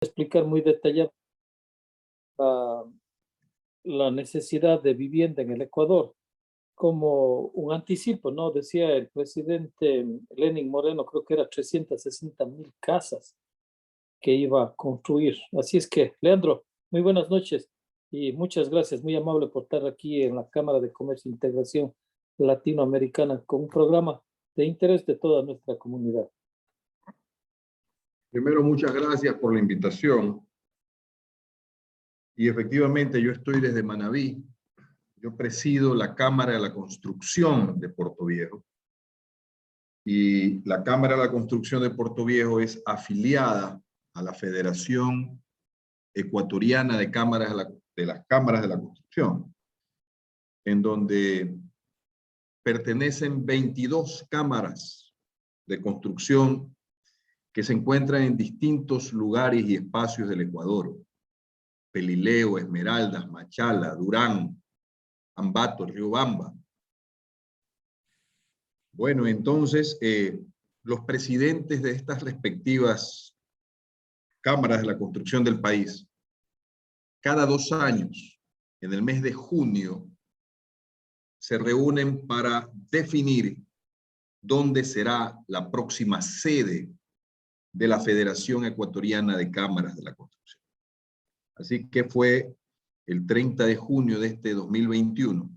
explicar muy detallado la, la necesidad de vivienda en el Ecuador como un anticipo, ¿no? Decía el presidente Lenín Moreno, creo que era 360,000 casas que iba a construir. Así es que, Leandro, muy buenas noches y muchas gracias, muy amable por estar aquí en la Cámara de Comercio e Integración Latinoamericana con un programa de interés de toda nuestra comunidad. Primero, muchas gracias por la invitación. Y efectivamente, yo estoy desde Manabí. Yo presido la Cámara de la Construcción de Puerto Viejo. Y la Cámara de la Construcción de Puerto Viejo es afiliada a la Federación Ecuatoriana de las Cámaras de la Construcción, en donde pertenecen 22 cámaras de construcción que se encuentran en distintos lugares y espacios del Ecuador: Pelileo, Esmeraldas, Machala, Durán, Ambato, Riobamba. Bueno, entonces, los presidentes de estas respectivas cámaras de la construcción del país, cada 2 años, en el mes de junio, se reúnen para definir dónde será la próxima sede de la Federación Ecuatoriana de Cámaras de la Construcción. Así que fue el 30 de junio de este 2021,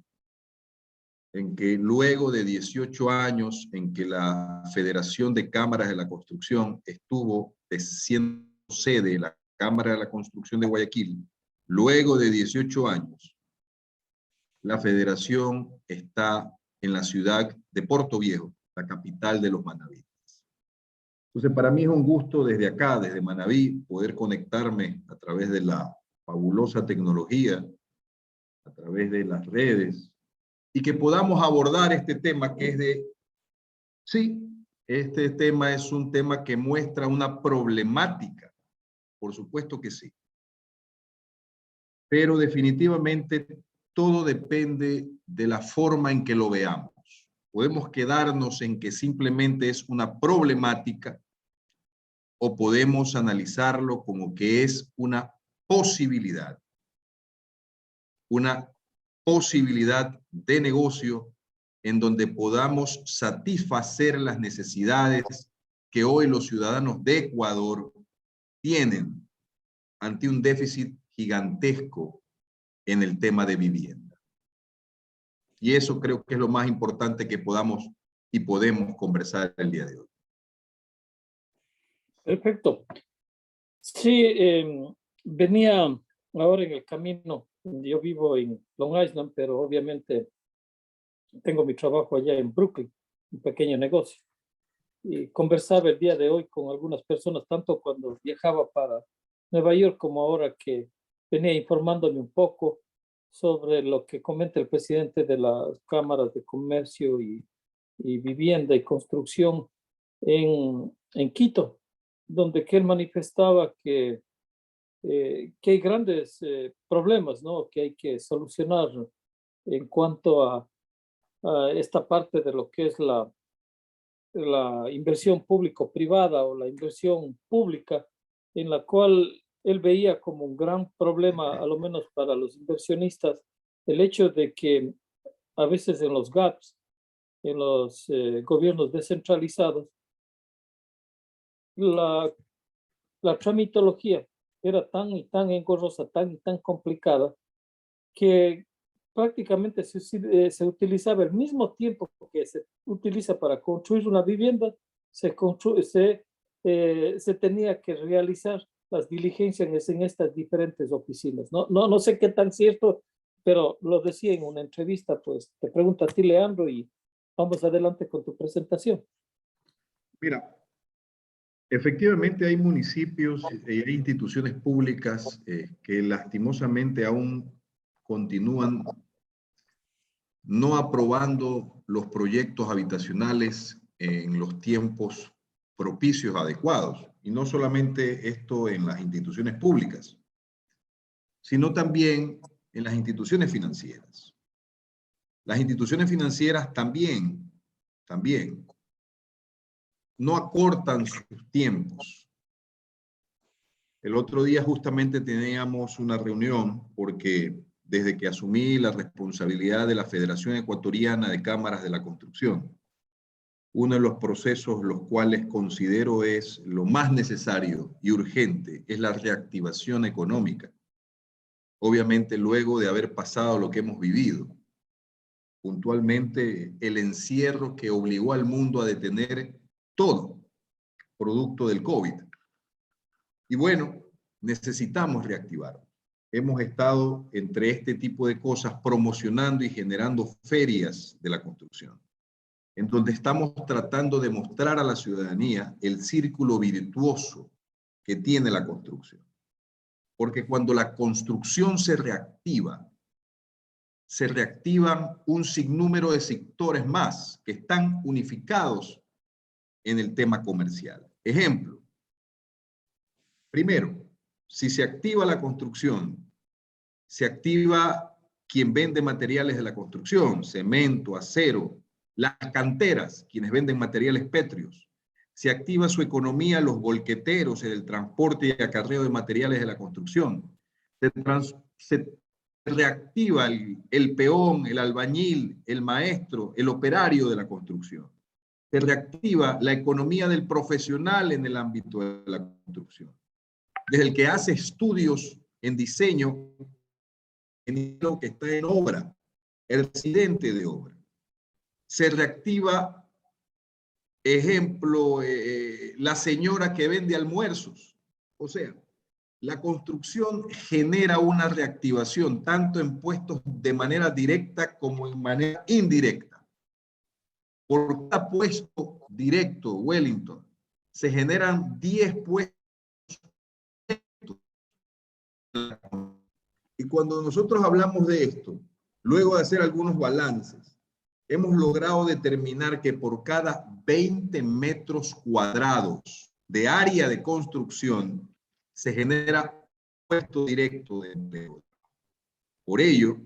en que luego de 18 años en que la Federación de Cámaras de la Construcción estuvo siendo sede de la Cámara de la Construcción de Guayaquil, luego de 18 años, la Federación está en la ciudad de Puerto Viejo, la capital de los manavíes. Entonces, para mí es un gusto desde acá, desde Manabí, poder conectarme a través de la fabulosa tecnología, a través de las redes, y que podamos abordar este tema que es sí, este tema es un tema que muestra una problemática, por supuesto que sí. Pero definitivamente todo depende de la forma en que lo veamos. Podemos quedarnos en que simplemente es una problemática o podemos analizarlo como que es una posibilidad de negocio en donde podamos satisfacer las necesidades que hoy los ciudadanos de Ecuador tienen ante un déficit gigantesco en el tema de vivienda. Y eso creo que es lo más importante que podamos y podemos conversar el día de hoy. Perfecto. Sí, venía ahora en el camino. Yo vivo en Long Island, pero obviamente tengo mi trabajo allá en Brooklyn, un pequeño negocio. Y conversaba el día de hoy con algunas personas, tanto cuando viajaba para Nueva York como ahora que venía informándome un poco sobre lo que comenta el presidente de las cámaras de comercio y vivienda y construcción en Quito, donde que él manifestaba que hay grandes problemas, ¿no? Que hay que solucionar en cuanto a esta parte de lo que es la inversión público-privada o la inversión pública, en la cual él veía como un gran problema, a lo menos para los inversionistas, el hecho de que a veces en los GAPs, en los gobiernos descentralizados, la tramitología era tan y tan engorrosa, tan y tan complicada, que prácticamente se utilizaba el mismo tiempo que se utiliza para construir una vivienda, se tenía que realizar las diligencias en estas diferentes oficinas. No sé qué tan cierto, pero lo decía en una entrevista. Pues te pregunto a ti, Leandro, y vamos adelante con tu presentación. Mira, efectivamente hay municipios y hay instituciones públicas que lastimosamente aún continúan no aprobando los proyectos habitacionales en los tiempos propicios adecuados. Y no solamente esto en las instituciones públicas, sino también en las instituciones financieras. Las instituciones financieras también no acortan sus tiempos El otro día justamente teníamos una reunión porque desde que asumí la responsabilidad de la Federación Ecuatoriana de Cámaras de la Construcción, uno de los procesos los cuales considero es lo más necesario y urgente es la reactivación económica. Obviamente luego de haber pasado lo que hemos vivido, puntualmente el encierro que obligó al mundo a detener todo, producto del COVID. Y bueno, necesitamos reactivar. Hemos estado entre este tipo de cosas promocionando y generando ferias de la construcción, en donde estamos tratando de mostrar a la ciudadanía el círculo virtuoso que tiene la construcción. Porque cuando la construcción se reactivan un sinnúmero de sectores más que están unificados en el tema comercial. Ejemplo, primero, si se activa la construcción, se activa quien vende materiales de la construcción, cemento, acero, las canteras, quienes venden materiales pétreos. Se activa su economía los volqueteros en el transporte y acarreo de materiales de la construcción. Se reactiva el peón, el albañil, el maestro, el operario de la construcción. Se reactiva la economía del profesional en el ámbito de la construcción. Desde el que hace estudios en diseño, en lo que está en obra, el residente de obra. Se reactiva, ejemplo, la señora que vende almuerzos. O sea, la construcción genera una reactivación, tanto en puestos de manera directa como en manera indirecta. Por cada puesto directo, Wellington, se generan 10 puestos. Y cuando nosotros hablamos de esto, luego de hacer algunos balances, hemos logrado determinar que por cada 20 metros cuadrados de área de construcción se genera un puesto directo de empleo. Por ello,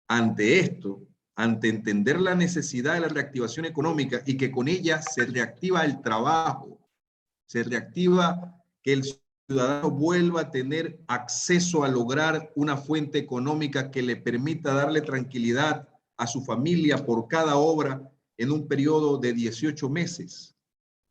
ante esto, ante entender la necesidad de la reactivación económica y que con ella se reactiva el trabajo, se reactiva que el ciudadano vuelva a tener acceso a lograr una fuente económica que le permita darle tranquilidad a su familia por cada obra en un periodo de 18 meses.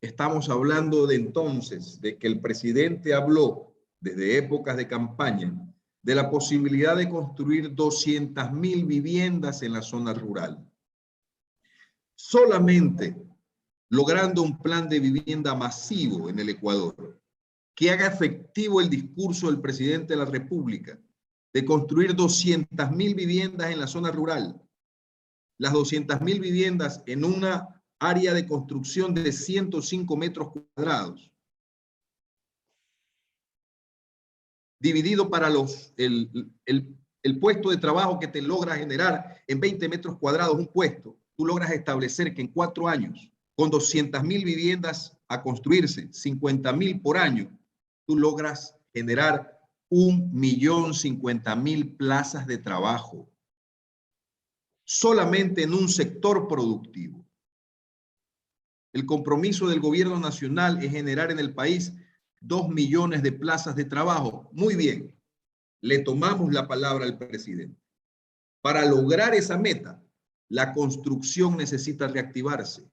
Estamos hablando de entonces de que el presidente habló desde épocas de campaña de la posibilidad de construir 200.000 viviendas en la zona rural. Solamente logrando un plan de vivienda masivo en el Ecuador, que haga efectivo el discurso del presidente de la República de construir 200.000 viviendas en la zona rural, las 200.000 viviendas en una área de construcción de 105 metros cuadrados, dividido para el puesto de trabajo que te logra generar en 20 metros cuadrados un puesto, tú logras establecer que en 4 años, con 200.000 viviendas a construirse, 50.000 por año, tú logras generar 1.050.000 plazas de trabajo solamente en un sector productivo. El compromiso del gobierno nacional es generar en el país 2 millones de plazas de trabajo. Muy bien, le tomamos la palabra al presidente. Para lograr esa meta, la construcción necesita reactivarse.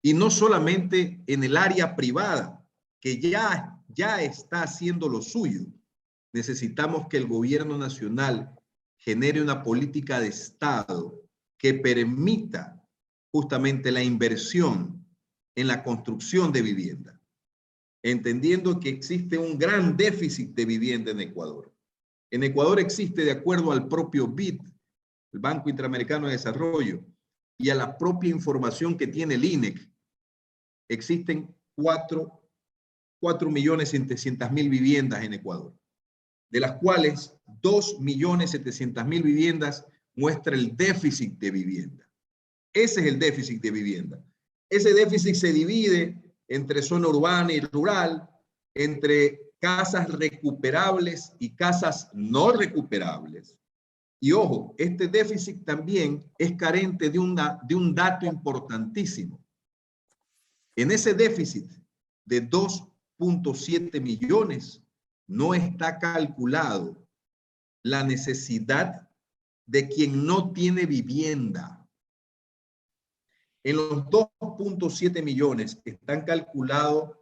Y no solamente en el área privada, que ya está haciendo lo suyo. Necesitamos que el gobierno nacional genere una política de Estado que permita justamente la inversión en la construcción de vivienda, entendiendo que existe un gran déficit de vivienda en Ecuador. En Ecuador existe, de acuerdo al propio BID, el Banco Interamericano de Desarrollo, y a la propia información que tiene el INEC, existen 4.700.000 viviendas en Ecuador, de las cuales 2.700.000 viviendas muestra el déficit de vivienda. Ese es el déficit de vivienda. Ese déficit se divide entre zona urbana y rural, entre casas recuperables y casas no recuperables. Y ojo, este déficit también es carente de un dato importantísimo. En ese déficit de 2.7 millones no está calculado la necesidad de quien no tiene vivienda. En los 2.7 millones están calculados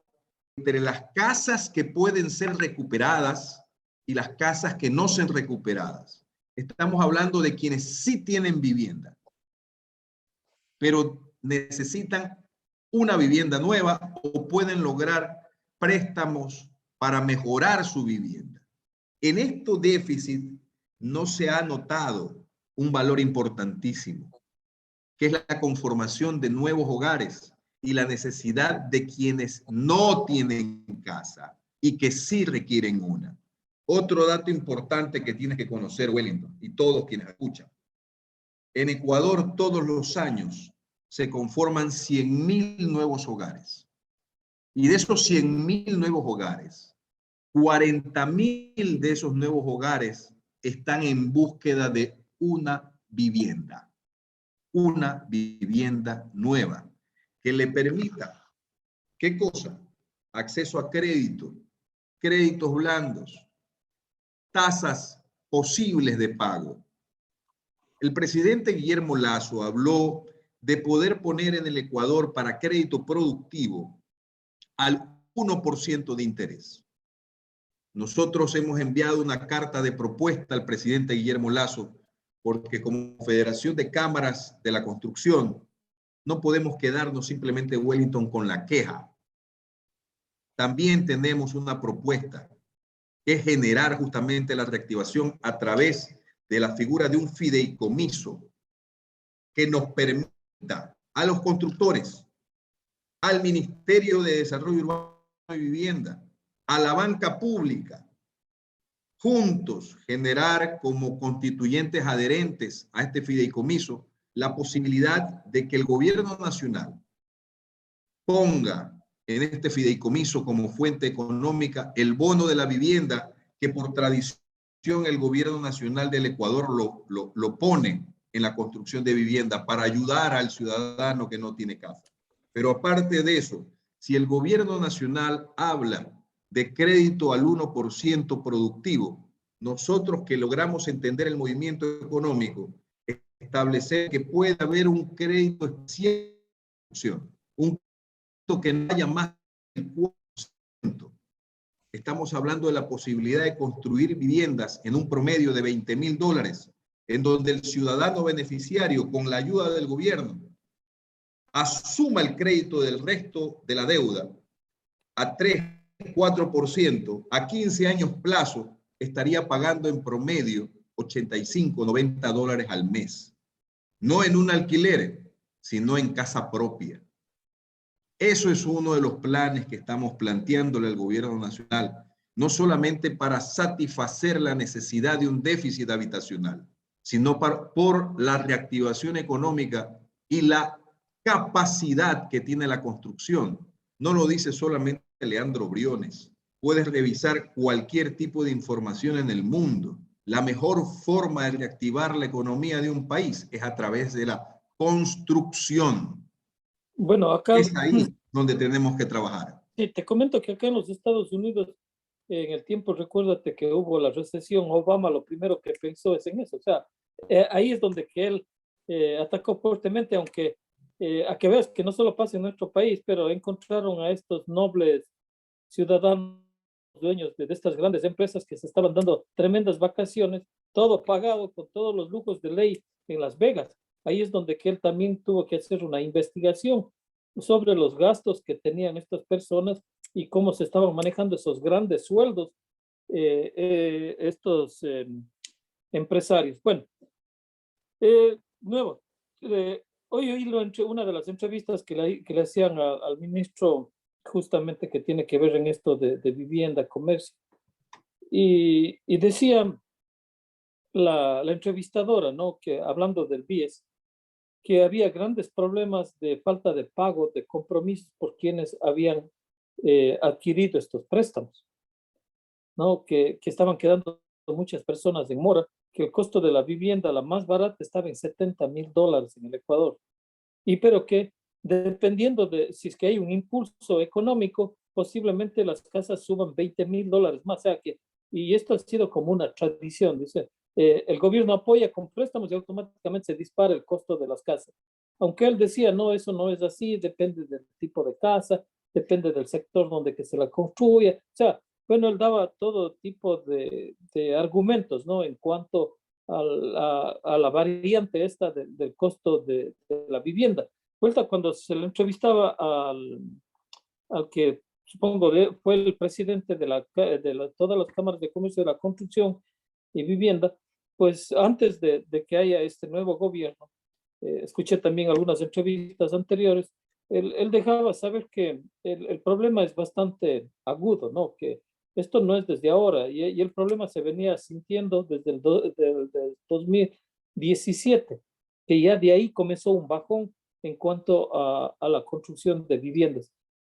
entre las casas que pueden ser recuperadas y las casas que no son recuperadas. Estamos hablando de quienes sí tienen vivienda, pero necesitan una vivienda nueva o pueden lograr préstamos para mejorar su vivienda. En este déficit no se ha notado un valor importantísimo, que es la conformación de nuevos hogares y la necesidad de quienes no tienen casa y que sí requieren una. Otro dato importante que tienes que conocer, Wellington, y todos quienes escuchan. En Ecuador todos los años se conforman 100.000 nuevos hogares. Y de esos 100.000 nuevos hogares, 40.000 de esos nuevos hogares están en búsqueda de una vivienda nueva que le permita, ¿qué cosa? Acceso a crédito, créditos blandos, tasas posibles de pago. El presidente Guillermo Lasso habló de poder poner en el Ecuador para crédito productivo al 1% de interés. Nosotros hemos enviado una carta de propuesta al presidente Guillermo Lasso porque como Federación de Cámaras de la Construcción no podemos quedarnos simplemente, Wellington, con la queja. También tenemos una propuesta que es generar justamente la reactivación a través de la figura de un fideicomiso que nos permita a los constructores, al Ministerio de Desarrollo Urbano y Vivienda, a la banca pública, juntos generar como constituyentes adherentes a este fideicomiso la posibilidad de que el gobierno nacional ponga en este fideicomiso como fuente económica el bono de la vivienda que por tradición el gobierno nacional del Ecuador lo pone en la construcción de vivienda para ayudar al ciudadano que no tiene casa. Pero aparte de eso, si el gobierno nacional habla de crédito al 1% productivo, nosotros que logramos entender el movimiento económico, establecer que puede haber un crédito especial, un crédito que no haya más del 4%. Estamos hablando de la posibilidad de construir viviendas en un promedio de $20.000, en donde el ciudadano beneficiario, con la ayuda del gobierno, asuma el crédito del resto de la deuda a 3-4%, a 15 años plazo, estaría pagando en promedio $85-90 al mes. No en un alquiler, sino en casa propia. Eso es uno de los planes que estamos planteándole al gobierno nacional, no solamente para satisfacer la necesidad de un déficit habitacional, sino por la reactivación económica y la capacidad que tiene la construcción. No lo dice solamente Leandro Briones. Puedes revisar cualquier tipo de información en el mundo. La mejor forma de reactivar la economía de un país es a través de la construcción. Bueno, acá es ahí donde tenemos que trabajar. Sí, te comento que acá en los Estados Unidos, en el tiempo, recuérdate que hubo la recesión, Obama lo primero que pensó es en eso. O sea, ahí es donde que él atacó fuertemente, aunque a que veas que no solo pasa en nuestro país, pero encontraron a estos nobles ciudadanos dueños de estas grandes empresas que se estaban dando tremendas vacaciones, todo pagado con todos los lujos de ley en Las Vegas. Ahí es donde que él también tuvo que hacer una investigación sobre los gastos que tenían estas personas y cómo se estaban manejando esos grandes sueldos estos empresarios. Bueno, nuevo, hoy oí una de las entrevistas que le hacían al ministro justamente que tiene que ver en esto de vivienda, comercio, y decía la entrevistadora, ¿no? Que hablando del BIES, que había grandes problemas de falta de pago, de compromisos por quienes habían adquirido estos préstamos, ¿no? Que estaban quedando muchas personas en mora, que el costo de la vivienda, la más barata, estaba en $70,000 en el Ecuador. Y pero que dependiendo de si es que hay un impulso económico, posiblemente las casas suban $20,000 más. O sea que, y esto ha sido como una tradición, dice, el gobierno apoya con préstamos y automáticamente se dispara el costo de las casas. Aunque él decía, no, eso no es así, depende del tipo de casa, depende del sector donde que se la construya. O sea, bueno, él daba todo tipo de argumentos, ¿no? En cuanto a la variante esta del costo de la vivienda. Vuelta cuando se le entrevistaba al que supongo fue el presidente de todas las cámaras de comercio de la construcción y vivienda, pues antes de que haya este nuevo gobierno, escuché también algunas entrevistas anteriores, él dejaba saber que el problema es bastante agudo, ¿no? Que esto no es desde ahora y el problema se venía sintiendo desde del 2017, que ya de ahí comenzó un bajón en cuanto a la construcción de viviendas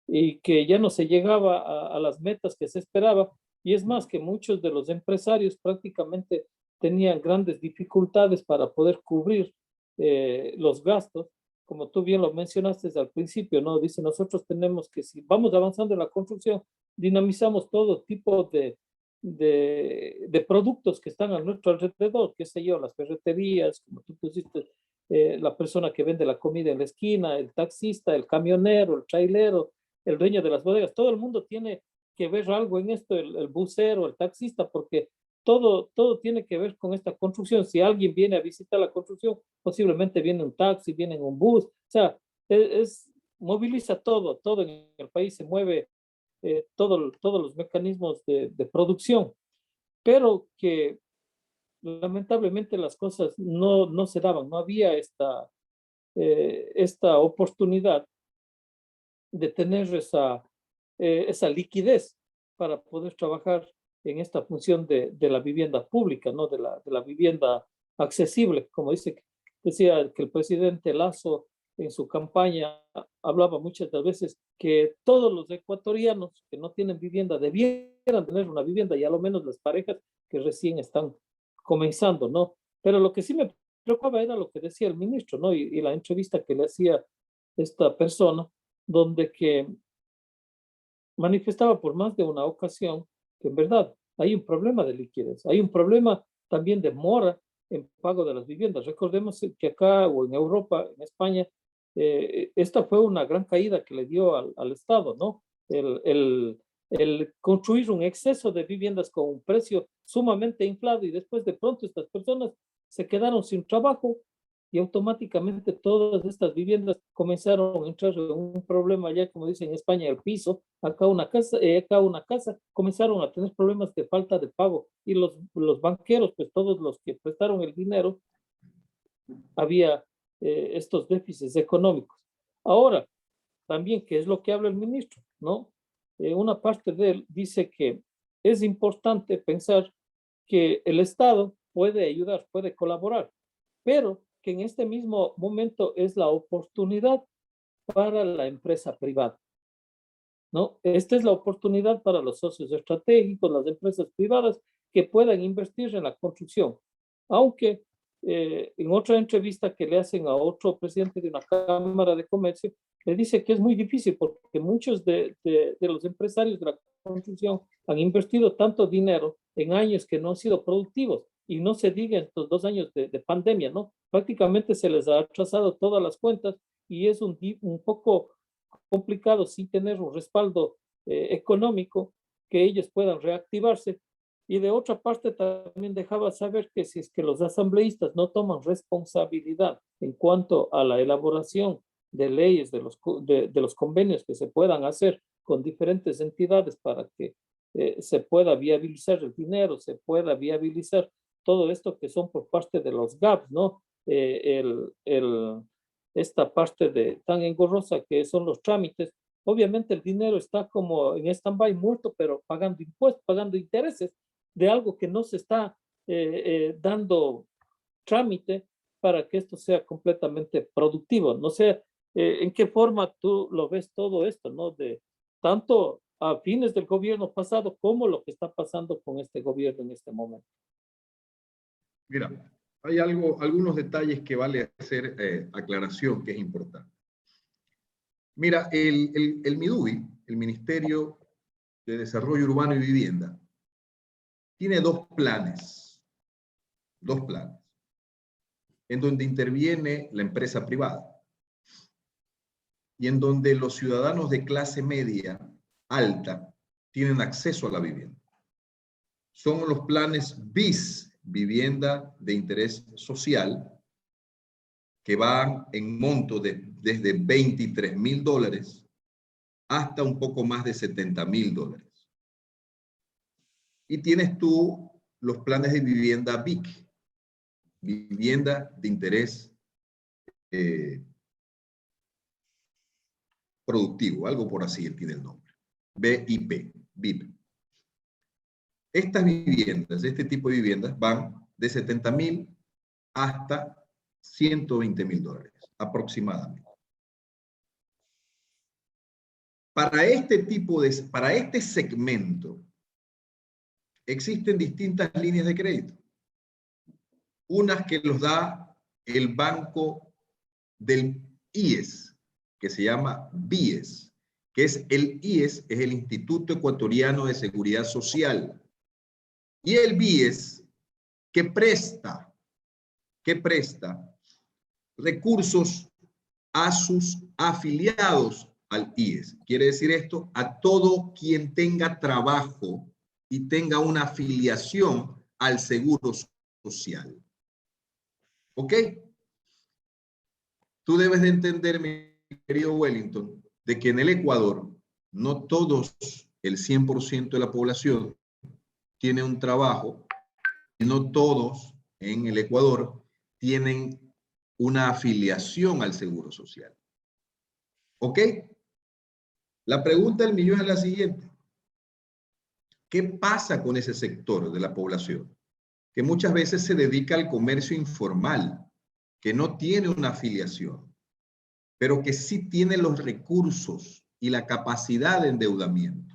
y que ya no se llegaba a las metas que se esperaba. Y es más que muchos de los empresarios prácticamente tenían grandes dificultades para poder cubrir los gastos, como tú bien lo mencionaste al principio, ¿no? Dice, nosotros tenemos que, si vamos avanzando en la construcción, dinamizamos todo tipo de productos que están a nuestro alrededor, qué sé yo, las ferreterías, como tú pusiste, la persona que vende la comida en la esquina, el taxista, el camionero, el trailero, el dueño de las bodegas, todo el mundo tiene que ver algo en esto, el bucero, el taxista, porque todo tiene que ver con esta construcción. Si alguien viene a visitar la construcción, posiblemente viene un taxi, viene en un bus, o sea, moviliza todo en el país, se mueve todos los mecanismos de producción, pero que lamentablemente las cosas no se daban, no había esta oportunidad de tener esa liquidez para poder trabajar en esta función de la vivienda pública, ¿no? De la vivienda accesible, como decía que el presidente Lasso en su campaña hablaba muchas veces que todos los ecuatorianos que no tienen vivienda debieran tener una vivienda, y a lo menos las parejas que recién están comenzando, ¿no? Pero lo que sí me preocupaba era lo que decía el ministro, ¿no? Y la entrevista que le hacía esta persona, donde que manifestaba por más de una ocasión que en verdad hay un problema de liquidez, hay un problema también de mora en pago de las viviendas. Recordemos que acá o en Europa, en España, esta fue una gran caída que le dio al Estado, ¿no? El construir un exceso de viviendas con un precio sumamente inflado y después de pronto estas personas se quedaron sin trabajo y automáticamente todas estas viviendas comenzaron a entrar en un problema ya, como dicen en España, el piso, acá una casa, comenzaron a tener problemas de falta de pago y los banqueros, pues todos los que prestaron el dinero, había estos déficits económicos. Ahora, también, ¿qué es lo que habla el ministro? ¿No? Una parte de él dice que es importante pensar que el Estado puede ayudar, puede colaborar, pero que en este mismo momento es la oportunidad para la empresa privada, ¿no? Esta es la oportunidad para los socios estratégicos, las empresas privadas que puedan invertir en la construcción. Aunque en otra entrevista que le hacen a otro presidente de una cámara de comercio, le dice que es muy difícil porque muchos de los empresarios de la construcción han invertido tanto dinero en años que no han sido productivos, y no se diga en estos 2 años de pandemia, ¿no? Prácticamente se les ha atrasado todas las cuentas y es un poco complicado sin tener un respaldo económico que ellos puedan reactivarse. Y de otra parte también dejaba saber que si es que los asambleístas no toman responsabilidad en cuanto a la elaboración de leyes, de los convenios que se puedan hacer con diferentes entidades para que se pueda viabilizar el dinero, se pueda viabilizar todo esto que son por parte de los GAPs, ¿no? Esta parte tan engorrosa que son los trámites. Obviamente el dinero está como en stand-by, muerto, pero pagando impuestos, pagando intereses de algo que no se está dando trámite para que esto sea completamente productivo. No sé en qué forma tú lo ves todo esto, ¿no? De tanto a fines del gobierno pasado como lo que está pasando con este gobierno en este momento. Mira, hay algunos detalles que vale hacer aclaración, que es importante. Mira, el MIDUBI, el Ministerio de Desarrollo Urbano y Vivienda, tiene dos planes, en donde interviene la empresa privada y en donde los ciudadanos de clase media alta tienen acceso a la vivienda. Son los planes BIS, Vivienda de Interés Social, que van en monto desde $23.000 hasta un poco más de $70.000. Y tienes tú los planes de vivienda BIC, Vivienda de Interés Productivo, algo por así tiene el nombre, BIP. Estas viviendas, este tipo de viviendas, van de $70.000 hasta $120.000 aproximadamente. Para este segmento, existen distintas líneas de crédito. Unas que los da el banco del IES, que se llama BIES, que es el IES, es el Instituto Ecuatoriano de Seguridad Social. Y el BIES, que presta recursos a sus afiliados al IES. Quiere decir esto, a todo quien tenga trabajo y tenga una afiliación al Seguro Social. ¿Ok? Tú debes de entender, mi querido Wellington, de que en el Ecuador no todos, el 100% de la población, tiene un trabajo y no todos en el Ecuador tienen una afiliación al Seguro Social. ¿Ok? La pregunta del millón es la siguiente. ¿Qué pasa con ese sector de la población? Que muchas veces se dedica al comercio informal, que no tiene una afiliación, pero que sí tiene los recursos y la capacidad de endeudamiento.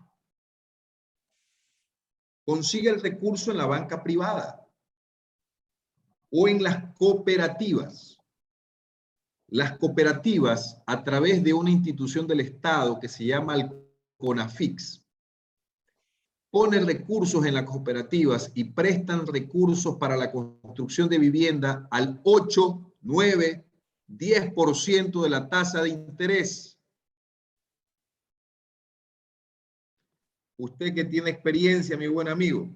Consigue el recurso en la banca privada o en las cooperativas. Las cooperativas, a través de una institución del Estado que se llama el CONAFIX, ponen recursos en las cooperativas y prestan recursos para la construcción de vivienda al 8, 9, 10% de la tasa de interés. Usted que tiene experiencia, mi buen amigo,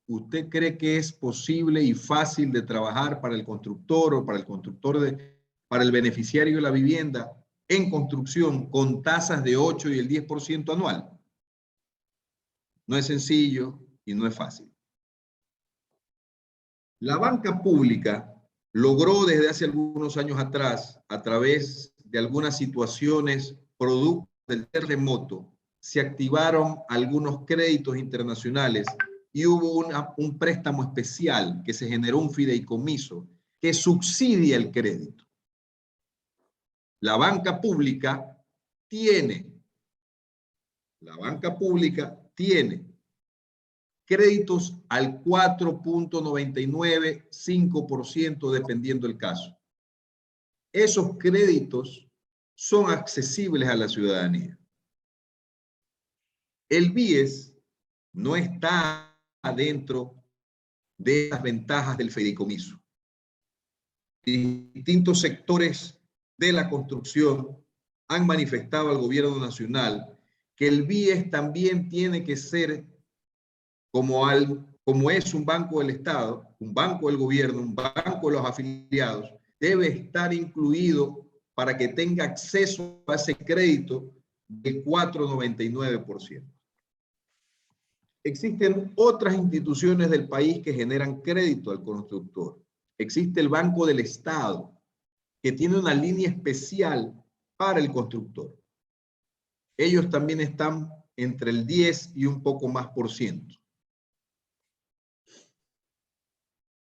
¿usted cree que es posible y fácil de trabajar para el constructor o para el beneficiario de la vivienda en construcción con tasas de 8 y el 10% anual? No es sencillo y no es fácil. La banca pública logró desde hace algunos años atrás, a través de algunas situaciones producto del terremoto, se activaron algunos créditos internacionales y hubo un préstamo especial que se generó un fideicomiso que subsidia el crédito. La banca pública tiene créditos al 4.99, 5% dependiendo del caso. Esos créditos son accesibles a la ciudadanía. El BIES no está dentro de las ventajas del fideicomiso. Distintos sectores de la construcción han manifestado al gobierno nacional que el BIES también tiene que ser como es un banco del Estado, un banco del gobierno, un banco de los afiliados, debe estar incluido para que tenga acceso a ese crédito del 4.99%. Existen otras instituciones del país que generan crédito al constructor. Existe el Banco del Estado, que tiene una línea especial para el constructor. Ellos también están entre el 10 y un poco más por ciento.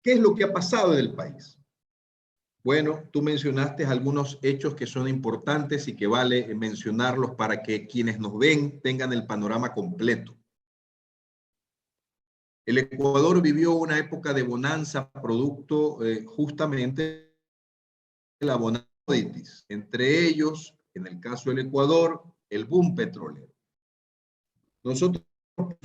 ¿Qué es lo que ha pasado en el país? Bueno, tú mencionaste algunos hechos que son importantes y que vale mencionarlos para que quienes nos ven tengan el panorama completo. El Ecuador vivió una época de bonanza producto justamente de la bonanza, entre ellos en el caso del Ecuador, el boom petrolero. Nosotros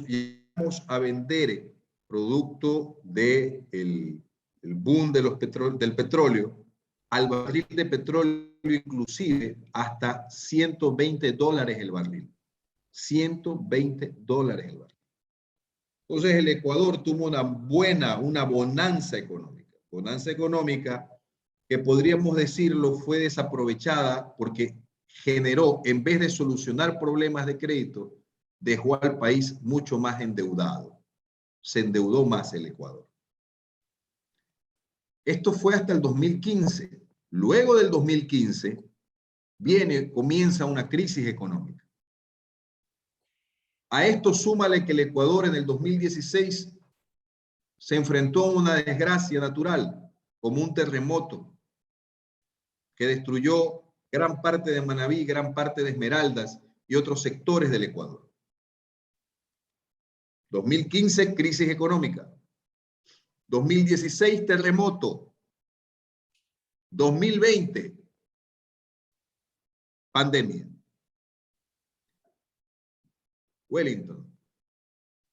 llegamos a vender producto del boom de del petróleo, al barril de petróleo inclusive hasta $120 el barril. $120 el barril. Entonces el Ecuador tuvo una bonanza económica. Bonanza económica que podríamos decirlo fue desaprovechada porque generó, en vez de solucionar problemas de crédito, dejó al país mucho más endeudado. Se endeudó más el Ecuador. Esto fue hasta el 2015. Luego del 2015 comienza una crisis económica. A esto súmale que el Ecuador en el 2016 se enfrentó a una desgracia natural, como un terremoto que destruyó gran parte de Manabí, gran parte de Esmeraldas y otros sectores del Ecuador. 2015, crisis económica. 2016, terremoto. 2020, pandemia. Wellington,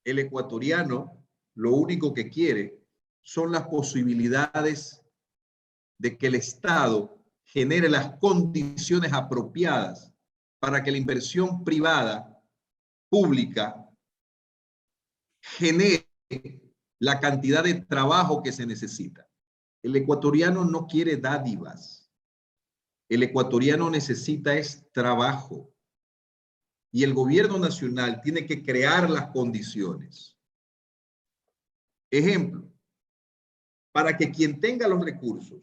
el ecuatoriano lo único que quiere son las posibilidades de que el Estado genere las condiciones apropiadas para que la inversión privada, pública, genere la cantidad de trabajo que se necesita. El ecuatoriano no quiere dádivas. El ecuatoriano necesita es trabajo. Y el gobierno nacional tiene que crear las condiciones. Ejemplo, para que quien tenga los recursos,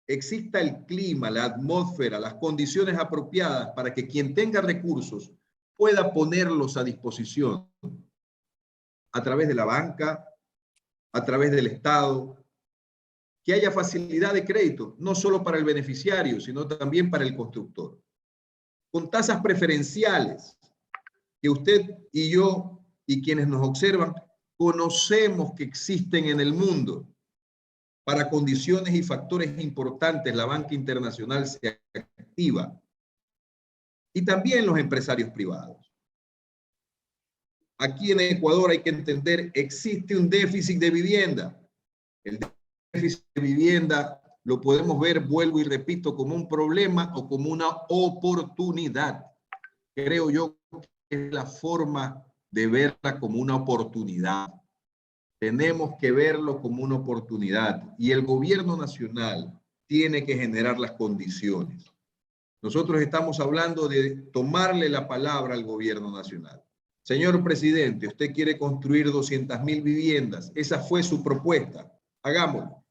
exista el clima, la atmósfera, las condiciones apropiadas para que quien tenga recursos pueda ponerlos a disposición a través de la banca, a través del Estado, que haya facilidad de crédito, no solo para el beneficiario, sino también para el constructor. Con tasas preferenciales que usted y yo y quienes nos observan conocemos que existen en el mundo. Para condiciones y factores importantes, la banca internacional se activa. Y también los empresarios privados. Aquí en Ecuador hay que entender, existe un déficit de vivienda. El déficit de vivienda lo podemos ver, vuelvo y repito, como un problema o como una oportunidad. Creo yo que es la forma de verla como una oportunidad. Tenemos que verlo como una oportunidad y el gobierno nacional tiene que generar las condiciones. Nosotros estamos hablando de tomarle la palabra al gobierno nacional. Señor presidente, usted quiere construir 200.000 viviendas. Esa fue su propuesta. Hagámoslo.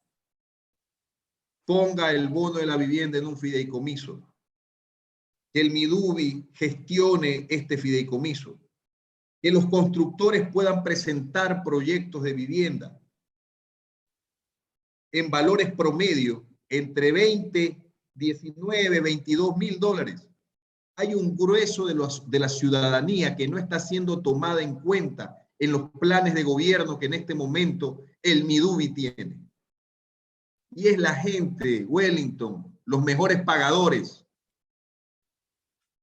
Ponga el bono de la vivienda en un fideicomiso. Que el Midubi gestione este fideicomiso. Que los constructores puedan presentar proyectos de vivienda en valores promedio entre 20, 19, 22.000 dólares. Hay un grueso de la ciudadanía que no está siendo tomada en cuenta en los planes de gobierno que en este momento el Midubi tiene. Y es la gente, Wellington, los mejores pagadores.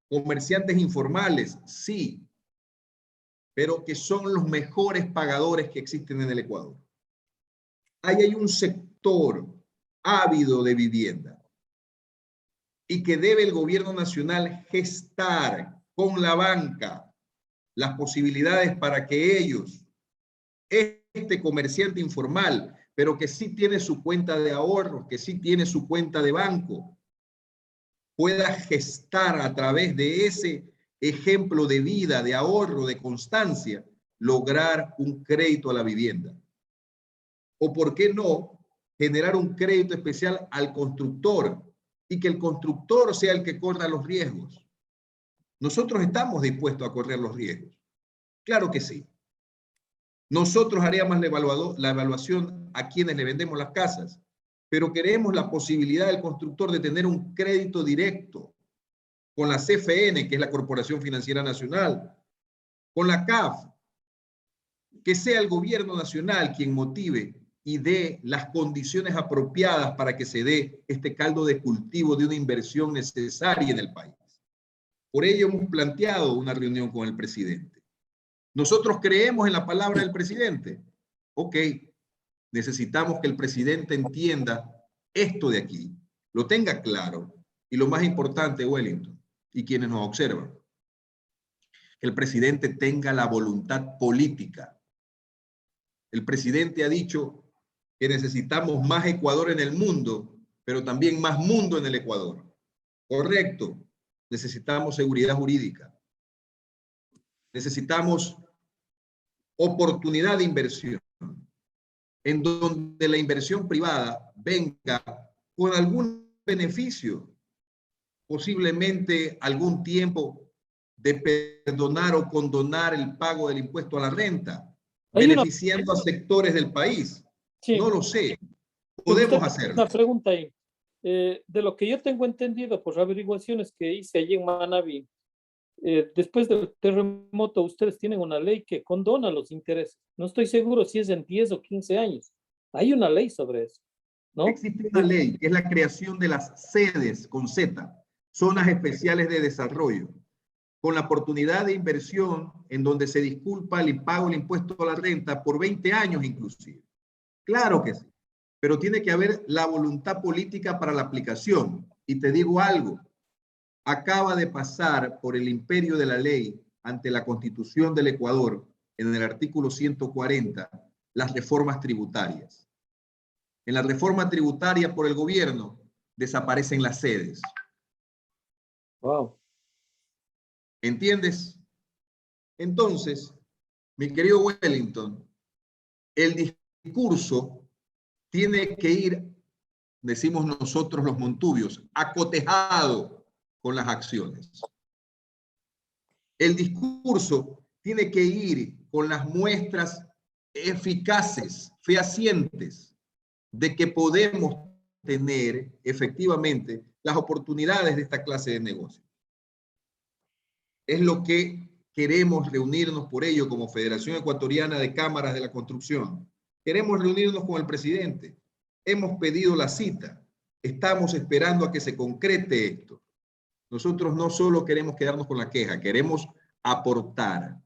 Comerciantes informales, sí, pero que son los mejores pagadores que existen en el Ecuador. Ahí hay un sector ávido de vivienda y que debe el gobierno nacional gestar con la banca las posibilidades para que ellos, este comerciante informal, pero que sí tiene su cuenta de ahorros, que sí tiene su cuenta de banco, pueda gestar a través de ese ejemplo de vida, de ahorro, de constancia, lograr un crédito a la vivienda. O por qué no, generar un crédito especial al constructor y que el constructor sea el que corra los riesgos. Nosotros estamos dispuestos a correr los riesgos. Claro que sí. Nosotros haríamos la evaluación a quienes le vendemos las casas, pero queremos la posibilidad del constructor de tener un crédito directo con la CFN, que es la Corporación Financiera Nacional, con la CAF, que sea el gobierno nacional quien motive y dé las condiciones apropiadas para que se dé este caldo de cultivo de una inversión necesaria en el país. Por ello hemos planteado una reunión con el presidente. Nosotros creemos en la palabra del presidente. Ok, necesitamos que el presidente entienda esto de aquí, lo tenga claro, y lo más importante, Wellington, y quienes nos observan, que el presidente tenga la voluntad política. El presidente ha dicho que necesitamos más Ecuador en el mundo, pero también más mundo en el Ecuador. Correcto. Necesitamos seguridad jurídica. Necesitamos oportunidad de inversión, en donde la inversión privada venga con algún beneficio, posiblemente algún tiempo de perdonar o condonar el pago del impuesto a la renta, beneficiando a sectores del país. Sí, no lo sé. me Podemos gustaría hacerlo. una pregunta ahí. De lo que yo tengo entendido por averiguaciones que hice allí en Manabí, después del terremoto, ustedes tienen una ley que condona los intereses. No estoy seguro si es en 10 o 15 años. Hay una ley sobre eso, ¿no? Existe una ley que es la creación de las sedes con Z, zonas especiales de desarrollo, con la oportunidad de inversión en donde se disculpa el pago del impuesto a la renta por 20 años inclusive. Claro que sí, pero tiene que haber la voluntad política para la aplicación. Y te digo algo, acaba de pasar por el imperio de la ley ante la Constitución del Ecuador, en el artículo 140, las reformas tributarias. En la reforma tributaria por el gobierno desaparecen las sedes. Wow. ¿Entiendes? Entonces, mi querido Wellington, el discurso tiene que ir, decimos nosotros los montubios, acotejado con las acciones. El discurso tiene que ir con las muestras eficaces, fehacientes, de que podemos tener efectivamente las oportunidades de esta clase de negocio. Es lo que queremos reunirnos por ello como Federación Ecuatoriana de Cámaras de la Construcción. Queremos reunirnos con el presidente. Hemos pedido la cita. Estamos esperando a que se concrete esto. Nosotros no solo queremos quedarnos con la queja, queremos aportar.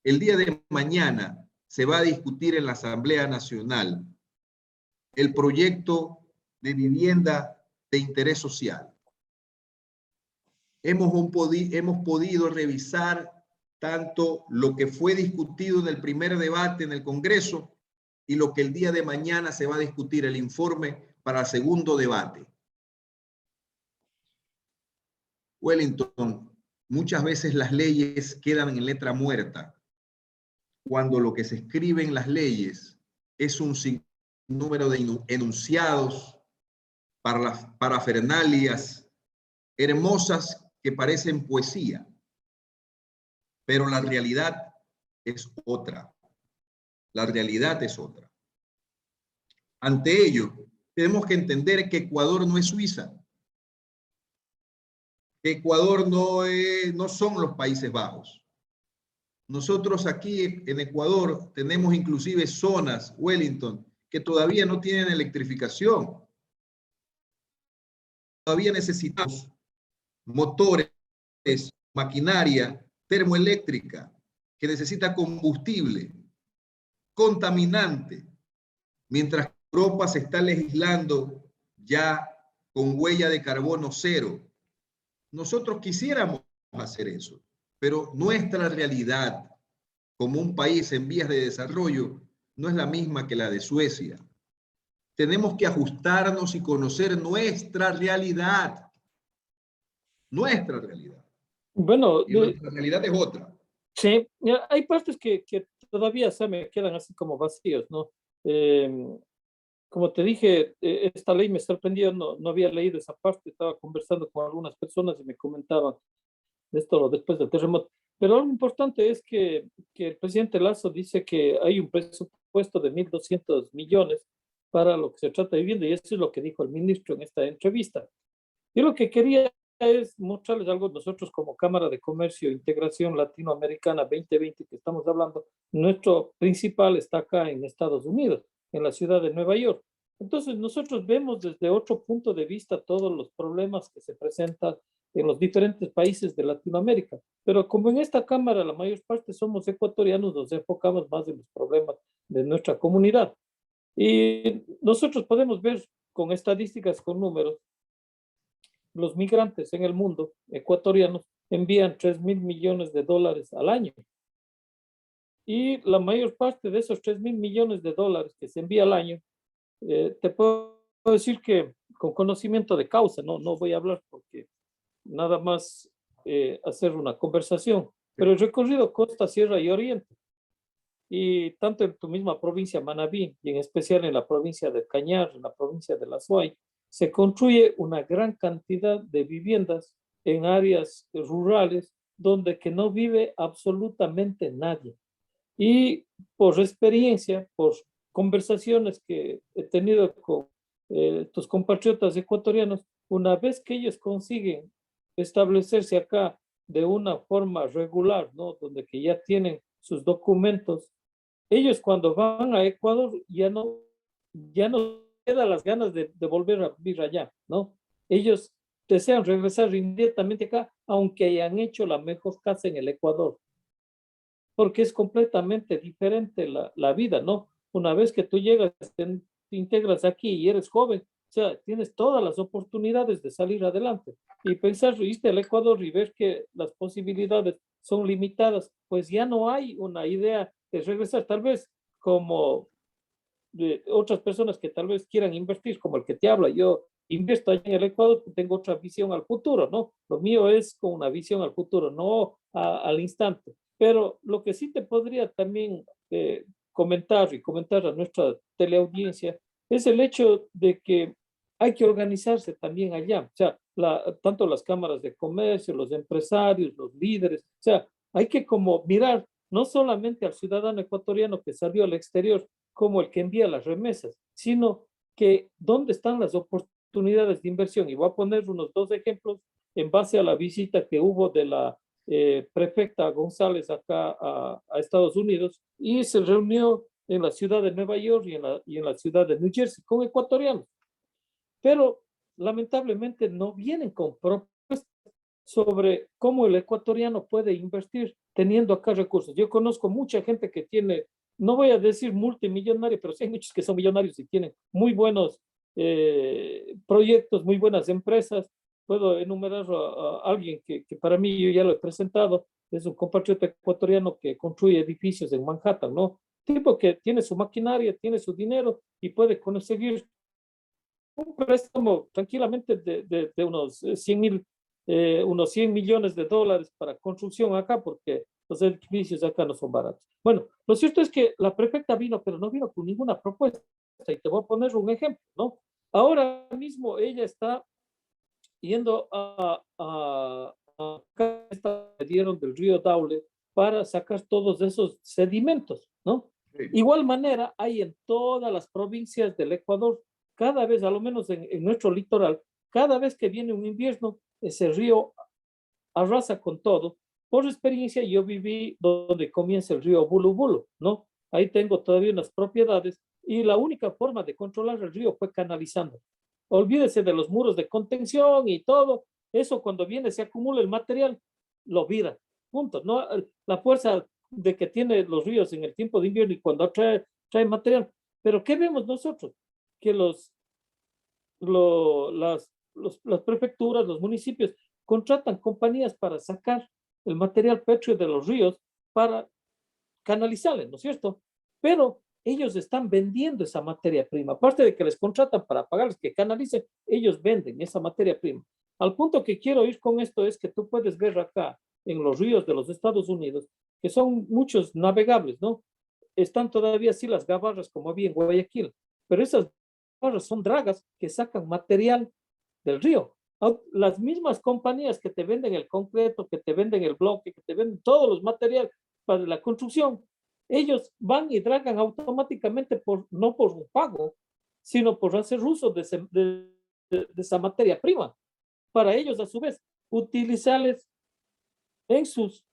El día de mañana se va a discutir en la Asamblea Nacional el proyecto de vivienda de interés social. Hemos podido revisar tanto lo que fue discutido en el primer debate en el Congreso y lo que el día de mañana se va a discutir, el informe para el segundo debate. Wellington, muchas veces las leyes quedan en letra muerta, cuando lo que se escribe en las leyes es un sinnúmero de enunciados, parafernalias hermosas que parecen poesía, pero la realidad es otra. La realidad es otra. Ante ello, tenemos que entender que Ecuador no es Suiza. Que Ecuador no son los Países Bajos. Nosotros aquí en Ecuador tenemos inclusive zonas, Wellington, que todavía no tienen electrificación. Todavía necesitamos motores, maquinaria termoeléctrica que necesita combustible contaminante, mientras Europa se está legislando ya con huella de carbono cero. Nosotros quisiéramos hacer eso, pero nuestra realidad como un país en vías de desarrollo no es la misma que la de Suecia. Tenemos que ajustarnos y conocer nuestra realidad. Nuestra realidad. Bueno, y nuestra realidad es otra. Sí, hay partes que todavía se me quedan así como vacíos, ¿no? Como te dije, esta ley me sorprendió, no había leído esa parte, estaba conversando con algunas personas y me comentaban de esto después del terremoto. Pero algo importante es que el presidente Lasso dice que hay un presupuesto de 1.200 millones para lo que se trata de vivienda, y eso es lo que dijo el ministro en esta entrevista. Yo lo que quería es mostrarles algo. Nosotros como Cámara de Comercio e Integración Latinoamericana 2020 que estamos hablando, nuestro principal está acá en Estados Unidos, en la ciudad de Nueva York. Entonces nosotros vemos desde otro punto de vista todos los problemas que se presentan en los diferentes países de Latinoamérica. Pero como en esta Cámara la mayor parte somos ecuatorianos, nos enfocamos más en los problemas de nuestra comunidad. Y nosotros podemos ver con estadísticas, con números, los migrantes en el mundo ecuatorianos envían 3.000 millones de dólares al año. Y la mayor parte de esos 3.000 millones de dólares que se envía al año, te puedo decir que con conocimiento de causa, no voy a hablar porque nada más hacer una conversación, pero el recorrido costa, sierra y oriente, y tanto en tu misma provincia Manabí y en especial en la provincia de Cañar, en la provincia de La Suay, se construye una gran cantidad de viviendas en áreas rurales donde que no vive absolutamente nadie. Y por experiencia, por conversaciones que he tenido con tus compatriotas ecuatorianos, una vez que ellos consiguen establecerse acá de una forma regular, ¿no? Donde que ya tienen sus documentos, ellos cuando van a Ecuador ya no quedan las ganas de volver a vivir allá, ¿no? Ellos desean regresar inmediatamente acá, aunque hayan hecho la mejor casa en el Ecuador, porque es completamente diferente la vida, ¿no? Una vez que tú llegas, te integras aquí y eres joven, o sea, tienes todas las oportunidades de salir adelante. Y pensar, irte al Ecuador y ver que las posibilidades son limitadas, pues ya no hay una idea de regresar, tal vez como de otras personas que tal vez quieran invertir, como el que te habla. Yo invierto allá en el Ecuador, tengo otra visión al futuro, ¿no? Lo mío es con una visión al futuro, no al instante. Pero lo que sí te podría también comentar y comentar a nuestra teleaudiencia es el hecho de que hay que organizarse también allá. O sea, tanto las cámaras de comercio, los empresarios, los líderes, o sea, hay que como mirar no solamente al ciudadano ecuatoriano que salió al exterior como el que envía las remesas, sino que dónde están las oportunidades de inversión. Y voy a poner unos 2 ejemplos en base a la visita que hubo de la prefecta González acá a Estados Unidos, y se reunió en la ciudad de Nueva York y en la ciudad de New Jersey con ecuatorianos. Pero lamentablemente no vienen con propuestas sobre cómo el ecuatoriano puede invertir teniendo acá recursos. Yo conozco mucha gente que tiene, no voy a decir multimillonario, pero sí hay muchos que son millonarios y tienen muy buenos proyectos, muy buenas empresas. Puedo enumerar a alguien que para mí yo ya lo he presentado, es un compatriota ecuatoriano que construye edificios en Manhattan, ¿no? Tipo que tiene su maquinaria, tiene su dinero y puede conseguir un préstamo tranquilamente de unos 100 millones de dólares para construcción acá, porque los edificios acá no son baratos. Bueno, lo cierto es que la prefecta vino, pero no vino con ninguna propuesta. Y te voy a poner un ejemplo, ¿no? Ahora mismo ella está yendo me dieron del río Daule para sacar todos esos sedimentos, ¿no? Sí. Igual manera hay en todas las provincias del Ecuador, cada vez, a lo menos en nuestro litoral, cada vez que viene un invierno, ese río arrasa con todo. Por experiencia, yo viví donde comienza el río Bulu Bulu, ¿no? Ahí tengo todavía unas propiedades y la única forma de controlar el río fue canalizando. Olvídese de los muros de contención y todo. Eso cuando viene, se acumula el material, lo vira. Punto. ¿No? La fuerza de que tiene los ríos en el tiempo de invierno y cuando trae material. Pero ¿qué vemos nosotros? Que las prefecturas, los municipios, contratan compañías para sacar el material pétreo de los ríos para canalizarle, ¿no es cierto? Pero ellos están vendiendo esa materia prima. Aparte de que les contratan para pagarles que canalicen, ellos venden esa materia prima. Al punto que quiero ir con esto es que tú puedes ver acá en los ríos de los Estados Unidos, que son muchos navegables, ¿no? Están todavía así las gabarras como había en Guayaquil, pero esas gabarras son dragas que sacan material del río. Las mismas compañías que te venden el concreto, que te venden el bloque, que te venden todos los materiales para la construcción, ellos van y dragan automáticamente no por un pago, sino por hacer uso de esa materia prima. Para ellos, a su vez, utilizarles en sus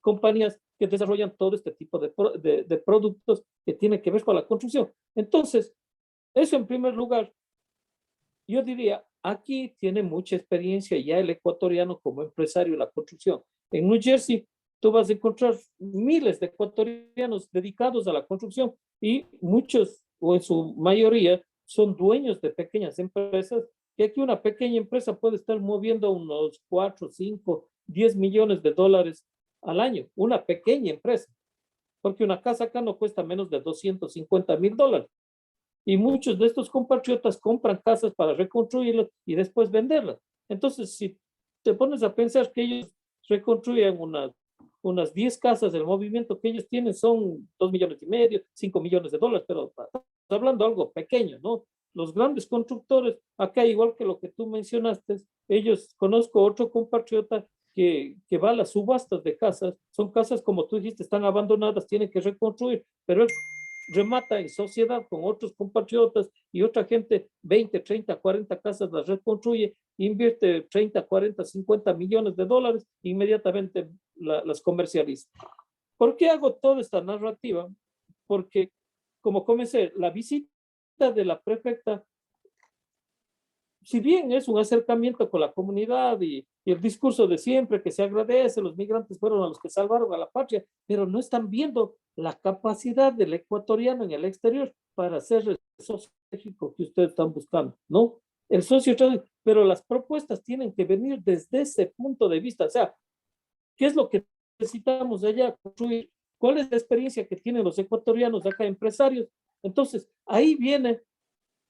compañías que desarrollan todo este tipo de productos que tienen que ver con la construcción. Entonces, eso en primer lugar, yo diría, aquí tiene mucha experiencia ya el ecuatoriano como empresario de la construcción. En New Jersey tú vas a encontrar miles de ecuatorianos dedicados a la construcción y muchos, o en su mayoría, son dueños de pequeñas empresas, que aquí una pequeña empresa puede estar moviendo unos 4, 5, 10 millones de dólares al año, una pequeña empresa, porque una casa acá no cuesta menos de $250,000. Y muchos de estos compatriotas compran casas para reconstruirlas y después venderlas. Entonces, si te pones a pensar que ellos reconstruyen unas 10 casas, el movimiento que ellos tienen son 2,5 millones, 5 millones de dólares, pero estás hablando de algo pequeño, ¿no? Los grandes constructores, acá igual que lo que tú mencionaste, ellos, conozco otro compatriota que va a las subastas de casas, son casas como tú dijiste, están abandonadas, tienen que reconstruir, pero él remata en sociedad con otros compatriotas y otra gente, 20, 30, 40 casas las reconstruye, invierte 30, 40, 50 millones de dólares, inmediatamente las comercializa. ¿Por qué hago toda esta narrativa? Porque, como comencé, la visita de la prefecta, si bien es un acercamiento con la comunidad y el discurso de siempre que se agradece, los migrantes fueron a los que salvaron a la patria, pero no están viendo la capacidad del ecuatoriano en el exterior para ser el socio estratégico que ustedes están buscando, ¿no? El socio estratégico, pero las propuestas tienen que venir desde ese punto de vista, o sea, ¿qué es lo que necesitamos allá construir? ¿Cuál es la experiencia que tienen los ecuatorianos acá, empresarios? Entonces, ahí viene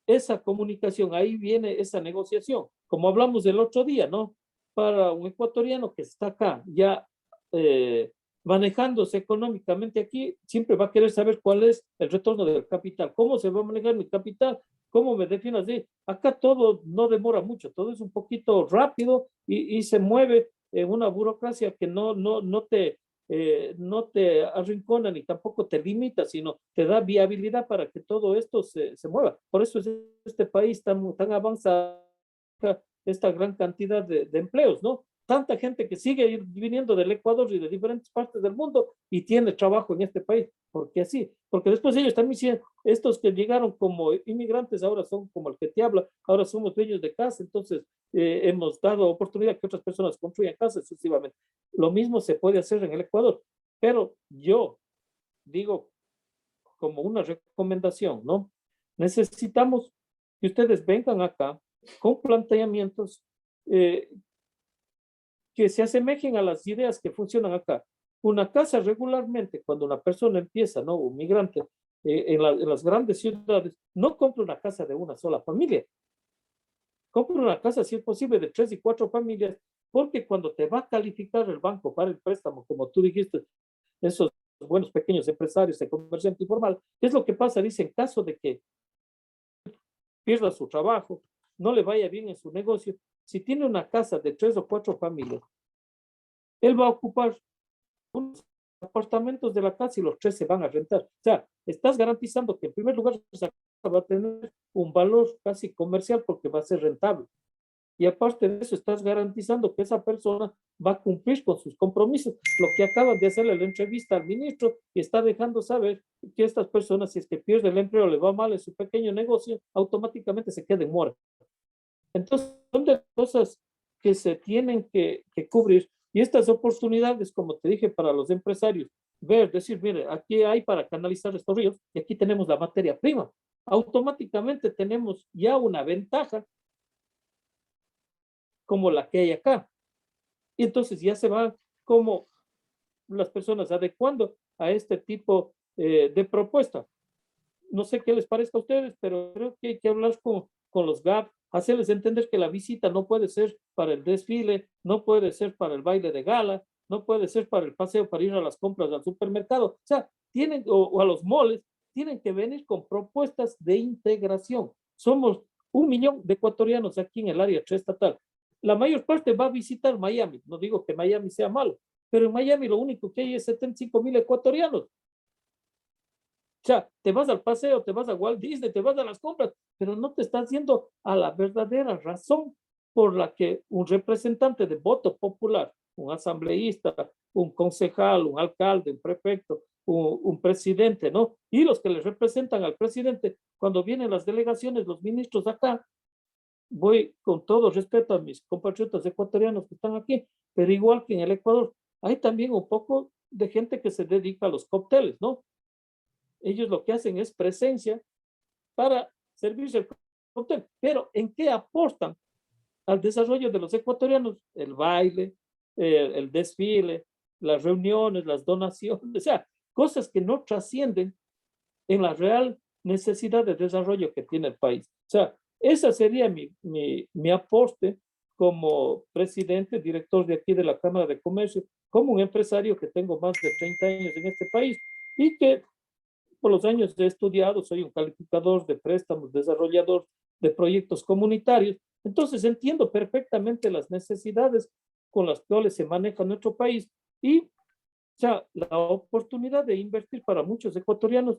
esa comunicación, ahí viene esa negociación, como hablamos el otro día, ¿no? Para un ecuatoriano que está acá ya manejándose económicamente aquí, siempre va a querer saber cuál es el retorno del capital, cómo se va a manejar mi capital, cómo me defino así. Acá todo no demora mucho, todo es un poquito rápido y se mueve en una burocracia que no te arrincona ni tampoco te limita, sino te da viabilidad para que todo esto se mueva. Por eso es este país tan avanzado, esta gran cantidad de empleos, ¿no? Tanta gente que sigue viniendo del Ecuador y de diferentes partes del mundo y tiene trabajo en este país. Porque así, porque después ellos también dicen, estos que llegaron como inmigrantes ahora son como el que te habla, ahora somos dueños de casa, entonces hemos dado oportunidad que otras personas construyan casas sucesivamente. Lo mismo se puede hacer en el Ecuador, pero yo digo como una recomendación, ¿no? Necesitamos que ustedes vengan acá con planteamientos que se asemejen a las ideas que funcionan acá. Una casa regularmente, cuando una persona empieza, ¿no? Un migrante en las grandes ciudades, no compra una casa de una sola familia. Compra una casa, si es posible, de 3 y 4 familias, porque cuando te va a calificar el banco para el préstamo, como tú dijiste, esos buenos pequeños empresarios de comerciante informal, ¿qué es lo que pasa? Dice, en caso de que pierda su trabajo, no le vaya bien en su negocio, si tiene una casa de 3 o 4 familias, él va a ocupar unos apartamentos de la casa y los 3 se van a rentar. O sea, estás garantizando que en primer lugar va a tener un valor casi comercial porque va a ser rentable. Y aparte de eso, estás garantizando que esa persona va a cumplir con sus compromisos. Lo que acaban de hacerle la entrevista al ministro y está dejando saber que estas personas, si es que pierde el empleo, le va mal en su pequeño negocio, automáticamente se queden muertos. Entonces, son de cosas que se tienen que cubrir. Y estas oportunidades, como te dije, para los empresarios, ver, decir, mire, aquí hay para canalizar estos ríos y aquí tenemos la materia prima. Automáticamente tenemos ya una ventaja como la que hay acá. Y entonces ya se van como las personas adecuando a este tipo de propuesta. No sé qué les parezca a ustedes, pero creo que hay que hablar con los GAP, hacerles entender que la visita no puede ser para el desfile, no puede ser para el baile de gala, no puede ser para el paseo, para ir a las compras al supermercado. O sea, tienen, o a los moles, tienen que venir con propuestas de integración. Somos 1 millón de ecuatorianos aquí en el área estatal. La mayor parte va a visitar Miami. No digo que Miami sea malo, pero en Miami lo único que hay es 75,000 ecuatorianos. O sea, te vas al paseo, te vas a Walt Disney, te vas a las compras, pero no te estás yendo a la verdadera razón por la que un representante de voto popular, un asambleísta, un concejal, un alcalde, un prefecto, un presidente, ¿no? Y los que le representan al presidente, cuando vienen las delegaciones, los ministros acá, voy con todo respeto a mis compatriotas ecuatorianos que están aquí, pero igual que en el Ecuador, hay también un poco de gente que se dedica a los cócteles, ¿no? Ellos lo que hacen es presencia para servirse el cóctel, pero ¿en qué aportan al desarrollo de los ecuatorianos? El baile, el desfile, las reuniones, las donaciones, o sea, cosas que no trascienden en la real necesidad de desarrollo que tiene el país. O sea, ese sería mi aporte como presidente, director de aquí de la Cámara de Comercio, como un empresario que tengo más de 30 años en este país y que por los años he estudiado, soy un calificador de préstamos, desarrollador de proyectos comunitarios. Entonces entiendo perfectamente las necesidades con las cuales se maneja nuestro país y, o sea, la oportunidad de invertir para muchos ecuatorianos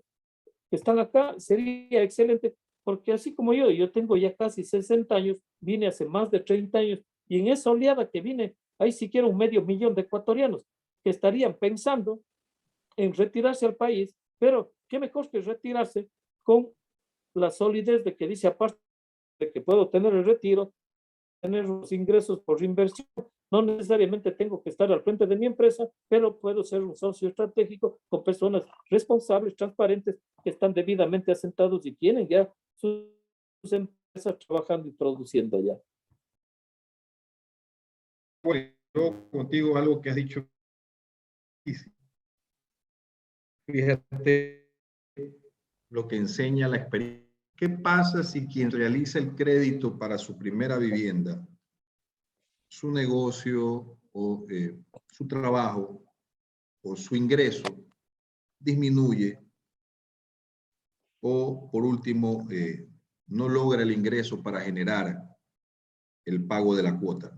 que están acá sería excelente, porque así como yo tengo ya casi 60 años, vine hace más de 30 años, y en esa oleada que vine, hay siquiera 500.000 de ecuatorianos que estarían pensando en retirarse al país, pero qué mejor que retirarse con la solidez de que dice, aparte de que puedo tener el retiro, tener los ingresos por inversión, no necesariamente tengo que estar al frente de mi empresa, pero puedo ser un socio estratégico con personas responsables, transparentes, que están debidamente asentados y tienen ya sus empresas trabajando y produciendo ya. Pues yo contigo algo que has dicho. Fíjate lo que enseña la experiencia. ¿Qué pasa si quien realiza el crédito para su primera vivienda, su negocio o su trabajo o su ingreso disminuye o por último no logra el ingreso para generar el pago de la cuota?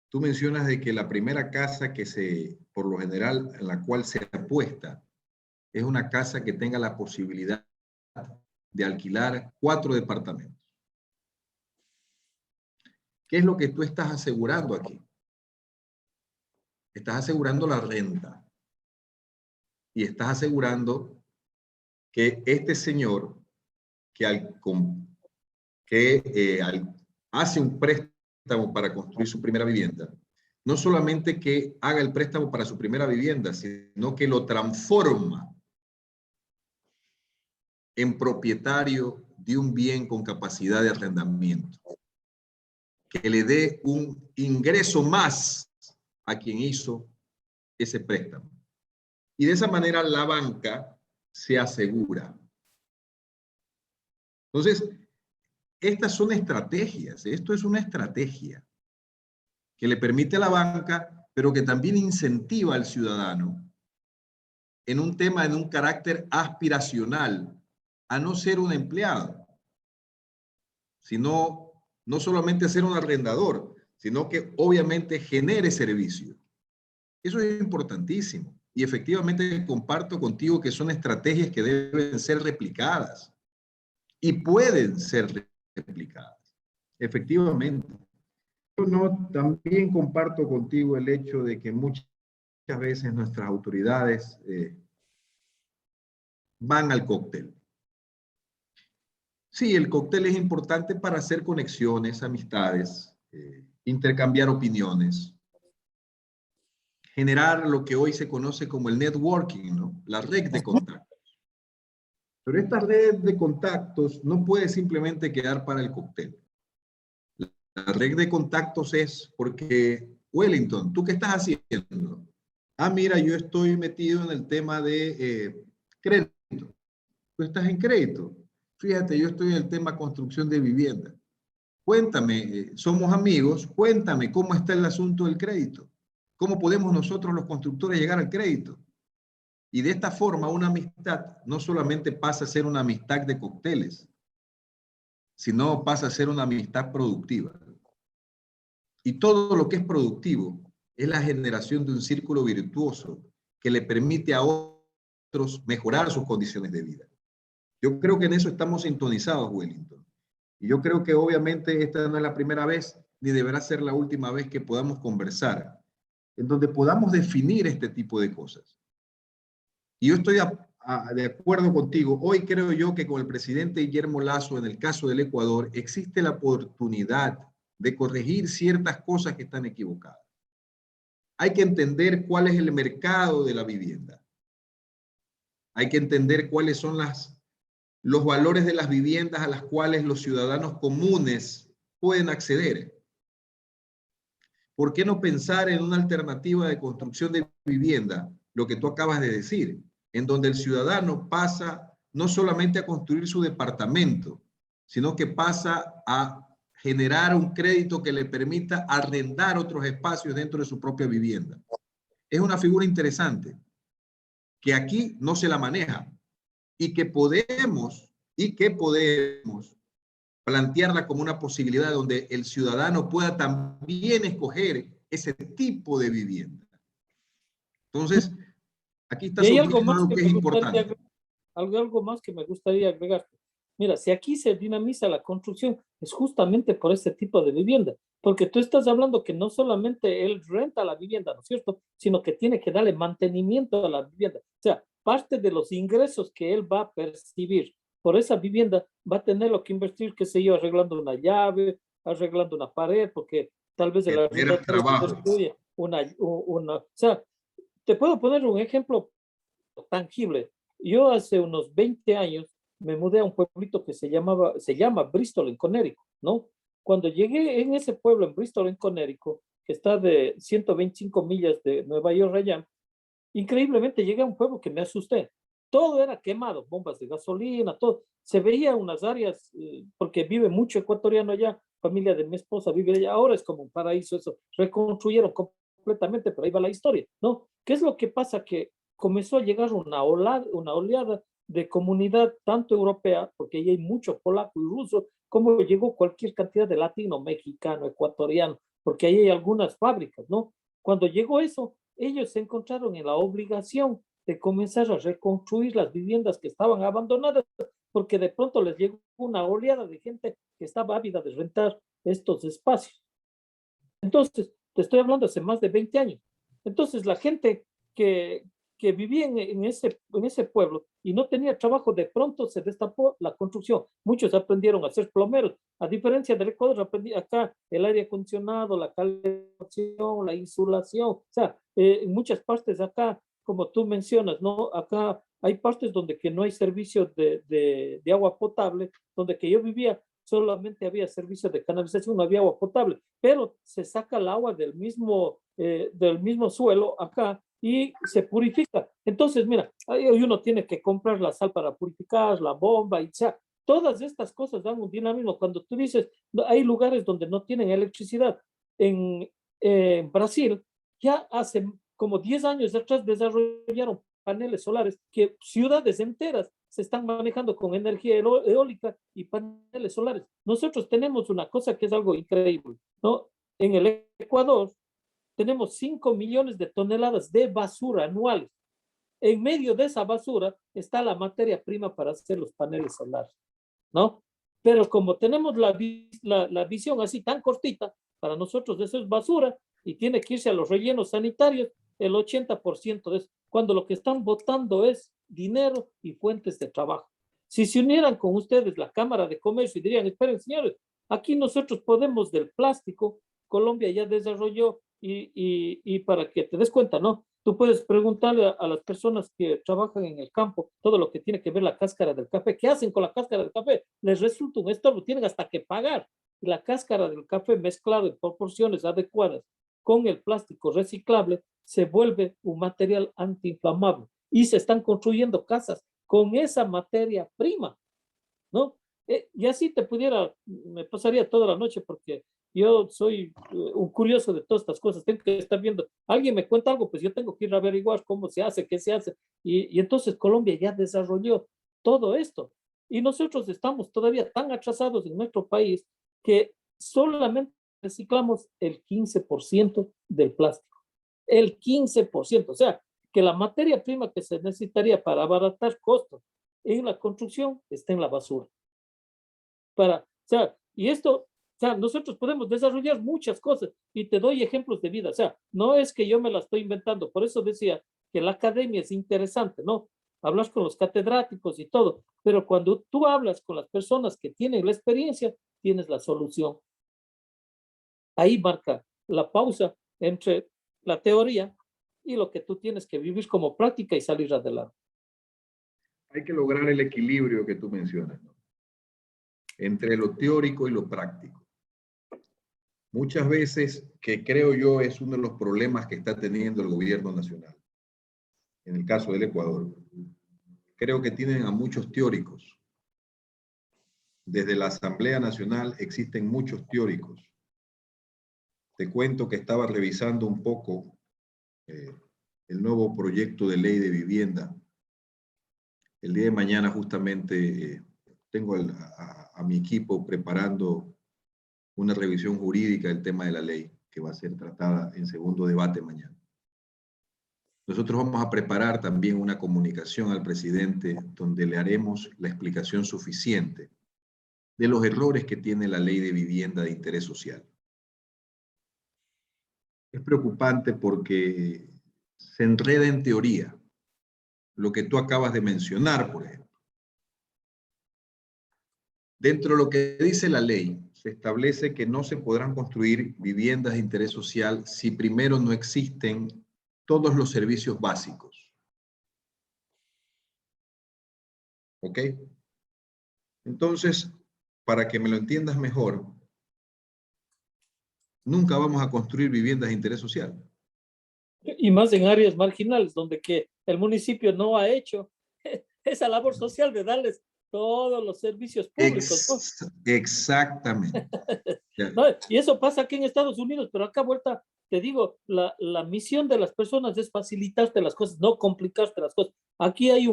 Tú mencionas de que la primera casa por lo general, en la cual se apuesta, es una casa que tenga la posibilidad de alquilar 4 departamentos. ¿Qué es lo que tú estás asegurando aquí? Estás asegurando la renta y estás asegurando que este señor hace un préstamo para construir su primera vivienda, no solamente que haga el préstamo para su primera vivienda, sino que lo transforma en propietario de un bien con capacidad de arrendamiento, que le dé un ingreso más a quien hizo ese préstamo. Y de esa manera la banca se asegura. Entonces, estas son estrategias. Esto es una estrategia que le permite a la banca, pero que también incentiva al ciudadano en un tema, en un carácter aspiracional, a no ser un empleado, sino no solamente ser un arrendador, sino que obviamente genere servicio. Eso es importantísimo. Y efectivamente comparto contigo que son estrategias que deben ser replicadas y pueden ser replicadas. Efectivamente. No, también comparto contigo el hecho de que muchas veces nuestras autoridades van al cóctel. Sí, el cóctel es importante para hacer conexiones, amistades, intercambiar opiniones, generar lo que hoy se conoce como el networking, ¿no? La red de contactos. Pero esta red de contactos no puede simplemente quedar para el cóctel. La red de contactos es porque, Wellington, ¿tú qué estás haciendo? Ah, mira, yo estoy metido en el tema de crédito. Tú estás en crédito. Fíjate, yo estoy en el tema construcción de vivienda. Cuéntame, somos amigos, cuéntame cómo está el asunto del crédito. ¿Cómo podemos nosotros los constructores llegar al crédito? Y de esta forma una amistad no solamente pasa a ser una amistad de cócteles, sino pasa a ser una amistad productiva. Y todo lo que es productivo es la generación de un círculo virtuoso que le permite a otros mejorar sus condiciones de vida. Yo creo que en eso estamos sintonizados, Wellington. Y yo creo que obviamente esta no es la primera vez, ni deberá ser la última vez que podamos conversar, en donde podamos definir este tipo de cosas. Y yo estoy de acuerdo contigo. Hoy creo yo que con el presidente Guillermo Lasso, en el caso del Ecuador, existe la oportunidad de corregir ciertas cosas que están equivocadas. Hay que entender cuál es el mercado de la vivienda. Hay que entender cuáles son los valores de las viviendas a las cuales los ciudadanos comunes pueden acceder. ¿Por qué no pensar en una alternativa de construcción de vivienda? Lo que tú acabas de decir, en donde el ciudadano pasa no solamente a construir su departamento, sino que pasa a generar un crédito que le permita arrendar otros espacios dentro de su propia vivienda. Es una figura interesante que aquí no se la maneja y que podemos plantearla como una posibilidad donde el ciudadano pueda también escoger ese tipo de vivienda. Entonces, aquí está Y hay surgiendo algo que es importante. algo más que me gustaría agregar. Mira, si aquí se dinamiza la construcción, es justamente por este tipo de vivienda, porque tú estás hablando que no solamente él renta la vivienda, ¿no es cierto?, sino que tiene que darle mantenimiento a la vivienda. O sea, parte de los ingresos que él va a percibir por esa vivienda va a tener lo que invertir, qué sé yo, arreglando una llave, arreglando una pared, porque tal vez el Generas arrendatario se trabajo. destruye o sea, te puedo poner un ejemplo tangible. Yo hace unos 20 años me mudé a un pueblito que se llama Bristol, en Connecticut, ¿no? Cuando llegué en ese pueblo, en Bristol, en Connecticut, que está de 125 millas de Nueva York allá, increíblemente llegué a un pueblo que me asusté. Todo era quemado, bombas de gasolina, todo. Se veía unas áreas, porque vive mucho ecuatoriano allá, familia de mi esposa vive allá, ahora es como un paraíso eso. Reconstruyeron completamente, pero ahí va la historia, ¿no? ¿Qué es lo que pasa? Que comenzó a llegar una oleada de comunidad, tanto europea, porque ahí hay mucho polaco y ruso, como llegó cualquier cantidad de latino, mexicano, ecuatoriano, porque ahí hay algunas fábricas, ¿no? Cuando llegó eso, ellos se encontraron en la obligación de comenzar a reconstruir las viviendas que estaban abandonadas, porque de pronto les llegó una oleada de gente que estaba ávida de rentar estos espacios. Entonces, te estoy hablando hace más de 20 años. Entonces, la gente que vivía en ese pueblo y no tenía trabajo, de pronto se destapó la construcción. Muchos aprendieron a ser plomeros. A diferencia del Ecuador, aprendí acá el aire acondicionado, la calefacción, la insulación. O sea, en muchas partes acá, como tú mencionas, ¿no? Acá hay partes donde que no hay servicio de agua potable, donde que yo vivía solamente había servicio de canalización, no había agua potable, pero se saca el agua del mismo suelo acá y se purifica. Entonces, mira, uno tiene que comprar la sal para purificar, la bomba, y o sea, todas estas cosas dan un dinamismo. Cuando tú dices, hay lugares donde no tienen electricidad. En Brasil, ya hace como 10 años atrás desarrollaron paneles solares que ciudades enteras se están manejando con energía eólica y paneles solares. Nosotros tenemos una cosa que es algo increíble, ¿no? En el Ecuador tenemos 5 millones de toneladas de basura anuales. En medio de esa basura está la materia prima para hacer los paneles solares, ¿no? Pero como tenemos la visión así tan cortita, para nosotros eso es basura y tiene que irse a los rellenos sanitarios el 80% de eso, cuando lo que están botando es dinero y fuentes de trabajo. Si se unieran con ustedes la Cámara de Comercio y dirían, esperen señores, aquí nosotros podemos del plástico, Colombia ya desarrolló y para que te des cuenta, ¿no? Tú puedes preguntarle a las personas que trabajan en el campo todo lo que tiene que ver la cáscara del café. ¿Qué hacen con la cáscara del café? Les resulta un estorbo, tienen hasta que pagar. La cáscara del café mezclada en proporciones adecuadas con el plástico reciclable se vuelve un material antiinflamable y se están construyendo casas con esa materia prima, ¿no? Y así me pasaría toda la noche porque yo soy un curioso de todas estas cosas, tengo que estar viendo, alguien me cuenta algo, pues yo tengo que ir a averiguar cómo se hace, qué se hace, y entonces Colombia ya desarrolló todo esto, y nosotros estamos todavía tan atrasados en nuestro país que solamente reciclamos el 15% del plástico, el 15%, o sea, que la materia prima que se necesitaría para abaratar costos en la construcción está en la basura. O sea, y esto, o sea, nosotros podemos desarrollar muchas cosas y te doy ejemplos de vida. O sea, no es que yo me la estoy inventando. Por eso decía que la academia es interesante, ¿no? hablas con los catedráticos y todo, pero cuando tú hablas con las personas que tienen la experiencia, tienes la solución. Ahí marca la pausa entre la teoría y lo que tú tienes que vivir como práctica y salir adelante. Hay que lograr el equilibrio que tú mencionas, ¿no? Entre lo teórico y lo práctico. Muchas veces, que creo yo es uno de los problemas que está teniendo el gobierno nacional, en el caso del Ecuador, creo que tienen a muchos teóricos. Desde la Asamblea Nacional existen muchos teóricos. Te cuento que estaba revisando un poco el nuevo proyecto de ley de vivienda. El día de mañana justamente tengo a mi equipo preparando una revisión jurídica del tema de la ley que va a ser tratada en segundo debate mañana. Nosotros vamos a preparar también una comunicación al presidente donde le haremos la explicación suficiente de los errores que tiene la ley de vivienda de interés social. Es preocupante porque se enreda en teoría lo que tú acabas de mencionar, por ejemplo. Dentro de lo que dice la ley, se establece que no se podrán construir viviendas de interés social si primero no existen todos los servicios básicos. ¿Ok? Entonces, para que me lo entiendas mejor, nunca vamos a construir viviendas de interés social. Y más en áreas marginales, donde que el municipio no ha hecho esa labor social de darles todos los servicios públicos, ¿no? Exactamente. ¿No? Y eso pasa aquí en Estados Unidos, pero acá vuelta, te digo, la misión de las personas es facilitarte las cosas, no complicarte las cosas. Aquí hay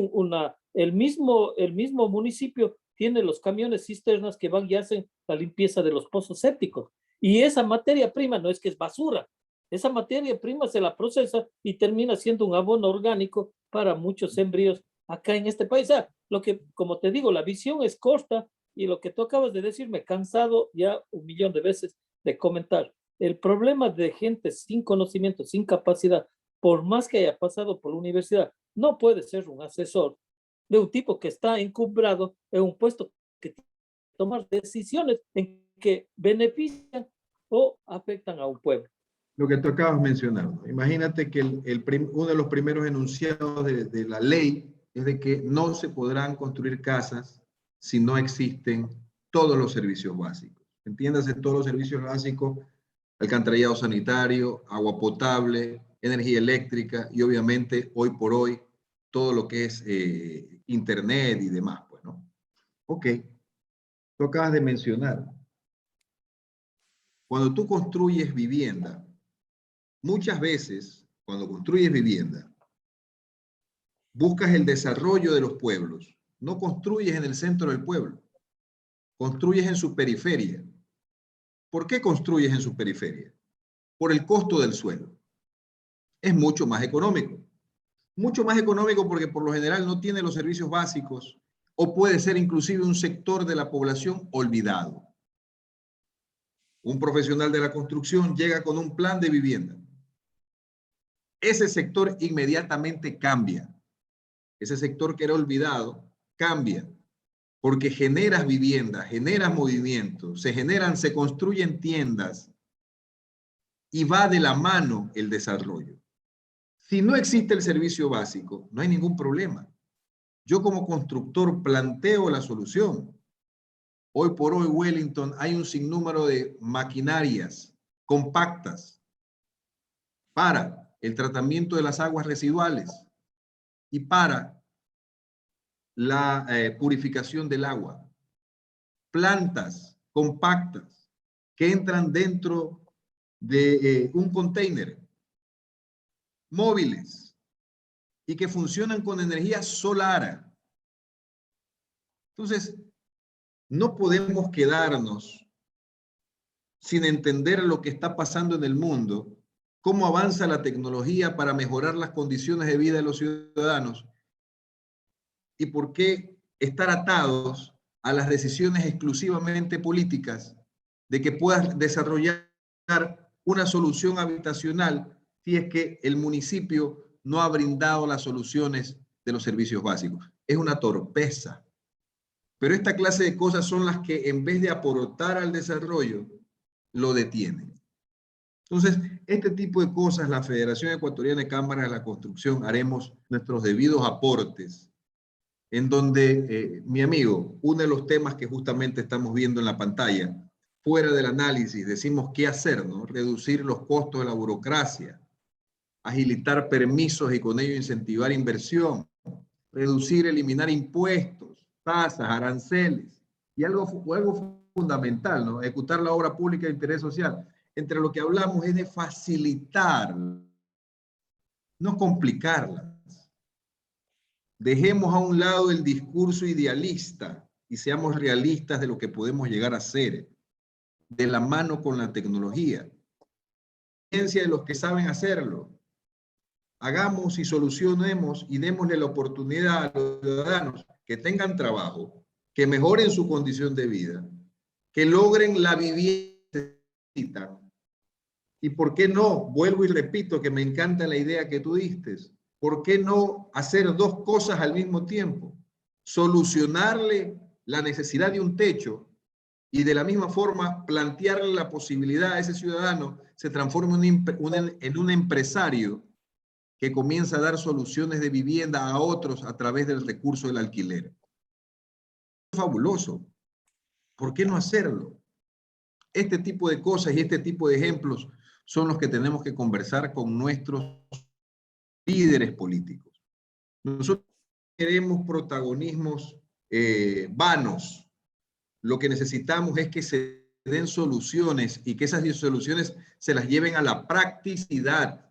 el mismo municipio tiene los camiones cisternas que van y hacen la limpieza de los pozos sépticos. Y esa materia prima no es que es basura, esa materia prima se la procesa y termina siendo un abono orgánico para muchos sembríos acá en este país. O sea, lo que, como te digo, la visión es corta y lo que tú acabas de decir me he cansado ya 1.000.000 de veces de comentar. El problema de gente sin conocimiento, sin capacidad, por más que haya pasado por la universidad, no puede ser un asesor de un tipo que está encumbrado en un puesto que tiene que tomar decisiones en que benefician o afectan a un pueblo. Lo que tú acabas de mencionar, ¿no? Imagínate que uno de los primeros enunciados de la ley es de que no se podrán construir casas si no existen todos los servicios básicos. Entiéndase, todos los servicios básicos: alcantarillado sanitario, agua potable, energía eléctrica y obviamente hoy por hoy todo lo que es internet y demás, pues, ¿no? Ok, tú acabas de mencionar, cuando tú construyes vivienda, muchas veces cuando construyes vivienda, buscas el desarrollo de los pueblos, no construyes en el centro del pueblo, construyes en su periferia. ¿Por qué construyes en su periferia? Por el costo del suelo. Es mucho más económico. Mucho más económico porque por lo general no tiene los servicios básicos o puede ser inclusive un sector de la población olvidado. Un profesional de la construcción llega con un plan de vivienda. Ese sector inmediatamente cambia. Ese sector que era olvidado cambia porque generas vivienda, generas movimiento, se construyen tiendas y va de la mano el desarrollo. Si no existe el servicio básico, no hay ningún problema. Yo como constructor planteo la solución. Hoy por hoy, Wellington, hay un sinnúmero de maquinarias compactas para el tratamiento de las aguas residuales y para la purificación del agua. Plantas compactas que entran dentro de un container, móviles y que funcionan con energía solar. Entonces, no podemos quedarnos sin entender lo que está pasando en el mundo, cómo avanza la tecnología para mejorar las condiciones de vida de los ciudadanos y por qué estar atados a las decisiones exclusivamente políticas de que puedas desarrollar una solución habitacional si es que el municipio no ha brindado las soluciones de los servicios básicos. Es una torpeza. Pero esta clase de cosas son las que en vez de aportar al desarrollo, lo detienen. Entonces, este tipo de cosas, la Federación Ecuatoriana de Cámaras de la Construcción haremos nuestros debidos aportes, en donde, mi amigo, uno de los temas que justamente estamos viendo en la pantalla, fuera del análisis, decimos qué hacer, ¿no? Reducir los costos de la burocracia, agilitar permisos y con ello incentivar inversión, reducir, eliminar impuestos, tasas, aranceles, y algo fundamental, ¿no? Ejecutar la obra pública de interés social. Entre lo que hablamos es de facilitar, no complicarlas. Dejemos a un lado el discurso idealista y seamos realistas de lo que podemos llegar a ser, de la mano con la tecnología. Ciencia de los que saben hacerlo. Hagamos y solucionemos y démosle la oportunidad a los ciudadanos que tengan trabajo, que mejoren su condición de vida, que logren la vivienda que necesitan. Y por qué no, vuelvo y repito que me encanta la idea que tú diste, ¿por qué no hacer dos cosas al mismo tiempo? Solucionarle la necesidad de un techo y de la misma forma plantearle la posibilidad a ese ciudadano se transforme en un empresario que comienza a dar soluciones de vivienda a otros a través del recurso del alquiler. Es fabuloso. ¿Por qué no hacerlo? Este tipo de cosas y este tipo de ejemplos son los que tenemos que conversar con nuestros líderes políticos. Nosotros queremos protagonismos vanos. Lo que necesitamos es que se den soluciones y que esas soluciones se las lleven a la practicidad.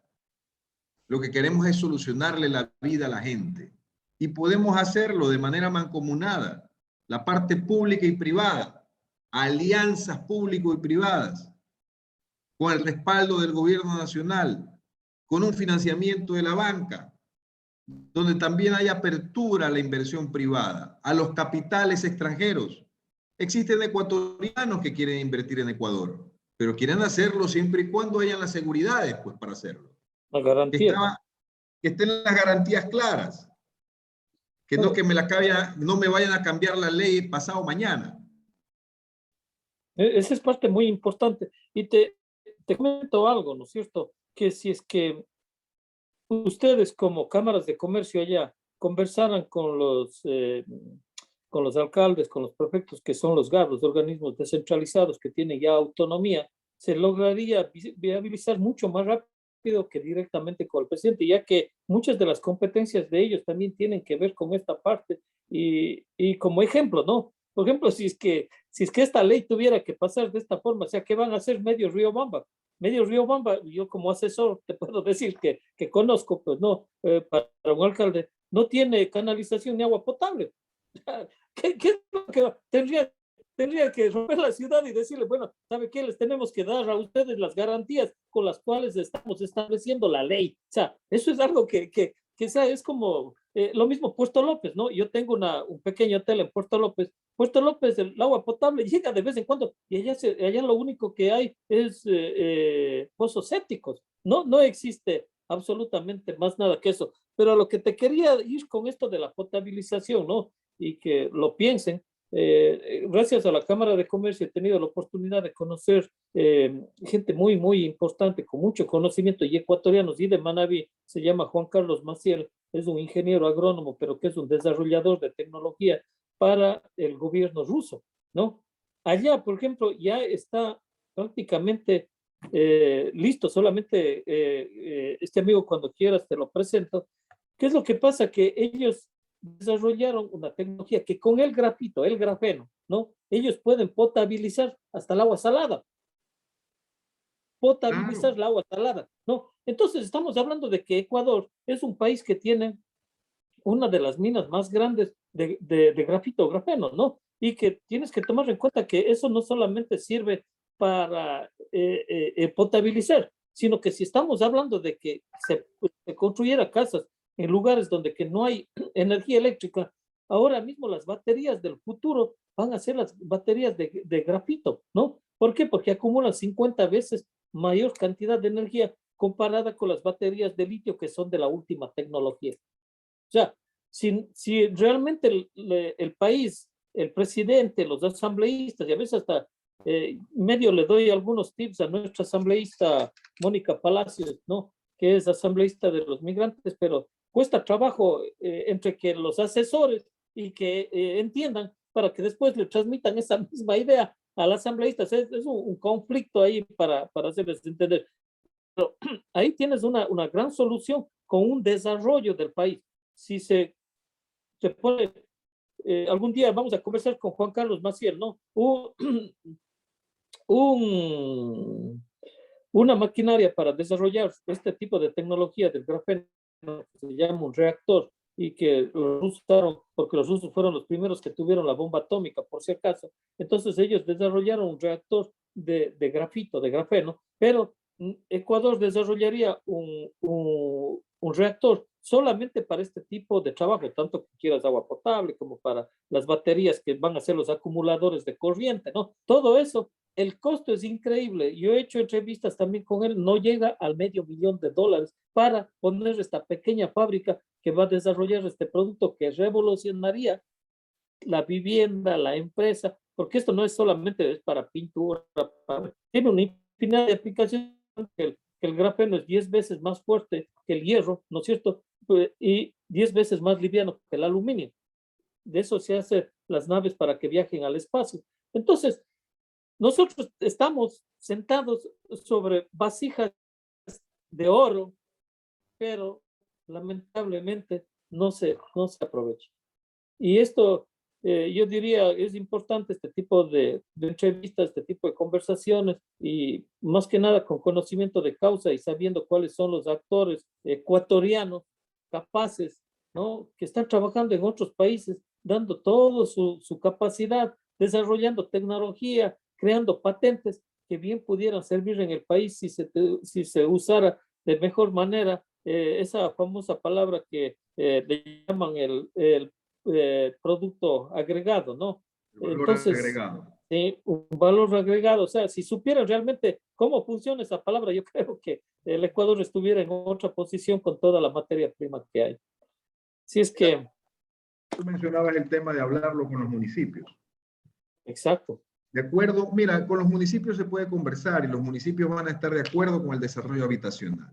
Lo que queremos es solucionarle la vida a la gente. Y podemos hacerlo de manera mancomunada. La parte pública y privada. Alianzas público y privadas. Con el respaldo del gobierno nacional. Con un financiamiento de la banca. Donde también hay apertura a la inversión privada. A los capitales extranjeros. Existen ecuatorianos que quieren invertir en Ecuador. Pero quieren hacerlo siempre y cuando hayan las seguridades pues, para hacerlo. La garantía. Que estén las garantías claras, que no, no me vayan a cambiar la ley pasado mañana. Esa es parte muy importante. Y te comento algo, ¿no es cierto? Que si es que ustedes como cámaras de comercio allá conversaran con los alcaldes, con los prefectos, que son los GAB, los organismos descentralizados que tienen ya autonomía, se lograría viabilizar mucho más rápido que directamente con el presidente, ya que muchas de las competencias de ellos también tienen que ver con esta parte. Y como ejemplo, ¿no? Por ejemplo, si es que esta ley tuviera que pasar de esta forma, o sea, ¿qué van a hacer Medio Riobamba? Medio Riobamba, yo como asesor te puedo decir que conozco, pues no, para un alcalde, no tiene canalización ni agua potable. ¿Qué es lo que tendría que romper la ciudad y decirle, bueno, ¿sabe qué? Les tenemos que dar a ustedes las garantías con las cuales estamos estableciendo la ley. O sea, eso es algo que sea, es como lo mismo Puerto López, ¿no? Yo tengo un pequeño hotel en Puerto López. Puerto López, el agua potable llega de vez en cuando y allá lo único que hay es pozos sépticos. No existe absolutamente más nada que eso. Pero a lo que te quería ir con esto de la potabilización, ¿no? Y que lo piensen. Gracias a la Cámara de Comercio he tenido la oportunidad de conocer gente muy, muy importante, con mucho conocimiento y ecuatorianos, y de Manabí, se llama Juan Carlos Maciel, es un ingeniero agrónomo, pero que es un desarrollador de tecnología para el gobierno ruso, ¿no? Allá, por ejemplo, ya está prácticamente listo, solamente este amigo cuando quieras te lo presento. ¿Qué es lo que pasa? Que ellos desarrollaron una tecnología que con el grafito, el grafeno, ¿no? Ellos pueden potabilizar hasta el agua salada. Potabilizar el agua salada, ¿no? Entonces estamos hablando de que Ecuador es un país que tiene una de las minas más grandes de grafito o grafeno, ¿no? Y que tienes que tomar en cuenta que eso no solamente sirve para potabilizar, sino que si estamos hablando de que se construyera casas en lugares donde que no hay energía eléctrica, ahora mismo las baterías del futuro van a ser las baterías de grafito, ¿no? ¿Por qué? Porque acumulan 50 veces mayor cantidad de energía comparada con las baterías de litio que son de la última tecnología. O sea, si realmente el país, el presidente, los asambleístas, y a veces hasta medio le doy algunos tips a nuestra asambleísta Mónica Palacios, ¿no? Que es asambleísta de los migrantes, pero cuesta trabajo entre que los asesores y que entiendan para que después le transmitan esa misma idea al asambleísta. Es un conflicto ahí para hacerles entender. Pero ahí tienes una gran solución con un desarrollo del país. Si se pone, algún día vamos a conversar con Juan Carlos Maciel, ¿no? Una maquinaria para desarrollar este tipo de tecnología del grafeno, que se llama un reactor, y que los rusos usaron, porque los rusos fueron los primeros que tuvieron la bomba atómica, por si acaso. Entonces ellos desarrollaron un reactor de grafito, de grafeno, pero Ecuador desarrollaría un reactor solamente para este tipo de trabajo, tanto que quieras agua potable como para las baterías que van a ser los acumuladores de corriente, ¿no? Todo eso, el costo es increíble. Yo he hecho entrevistas también con él, no llega al $500,000 para poner esta pequeña fábrica que va a desarrollar este producto que revolucionaría la vivienda, la empresa, porque esto no es solamente es para pintura, tiene una infinidad de aplicaciones. Que el grafeno es 10 veces más fuerte que el hierro, ¿no es cierto? Y 10 veces más liviano que el aluminio. De eso se hacen las naves para que viajen al espacio. Entonces, nosotros estamos sentados sobre vasijas de oro, pero lamentablemente no se aprovecha. Y esto, yo diría, es importante este tipo de entrevistas, este tipo de conversaciones, y más que nada con conocimiento de causa y sabiendo cuáles son los actores ecuatorianos capaces, ¿no? Que están trabajando en otros países, dando toda su capacidad, desarrollando tecnología, creando patentes que bien pudieran servir en el país si se usara de mejor manera esa famosa palabra que le llaman el producto agregado, ¿no? El valor Entonces, agregado. un valor agregado, o sea, si supieran realmente cómo funciona esa palabra, yo creo que el Ecuador estuviera en otra posición con toda la materia prima que hay. Si es que... Tú mencionabas el tema de hablarlo con los municipios. Exacto. De acuerdo, mira, con los municipios se puede conversar y los municipios van a estar de acuerdo con el desarrollo habitacional.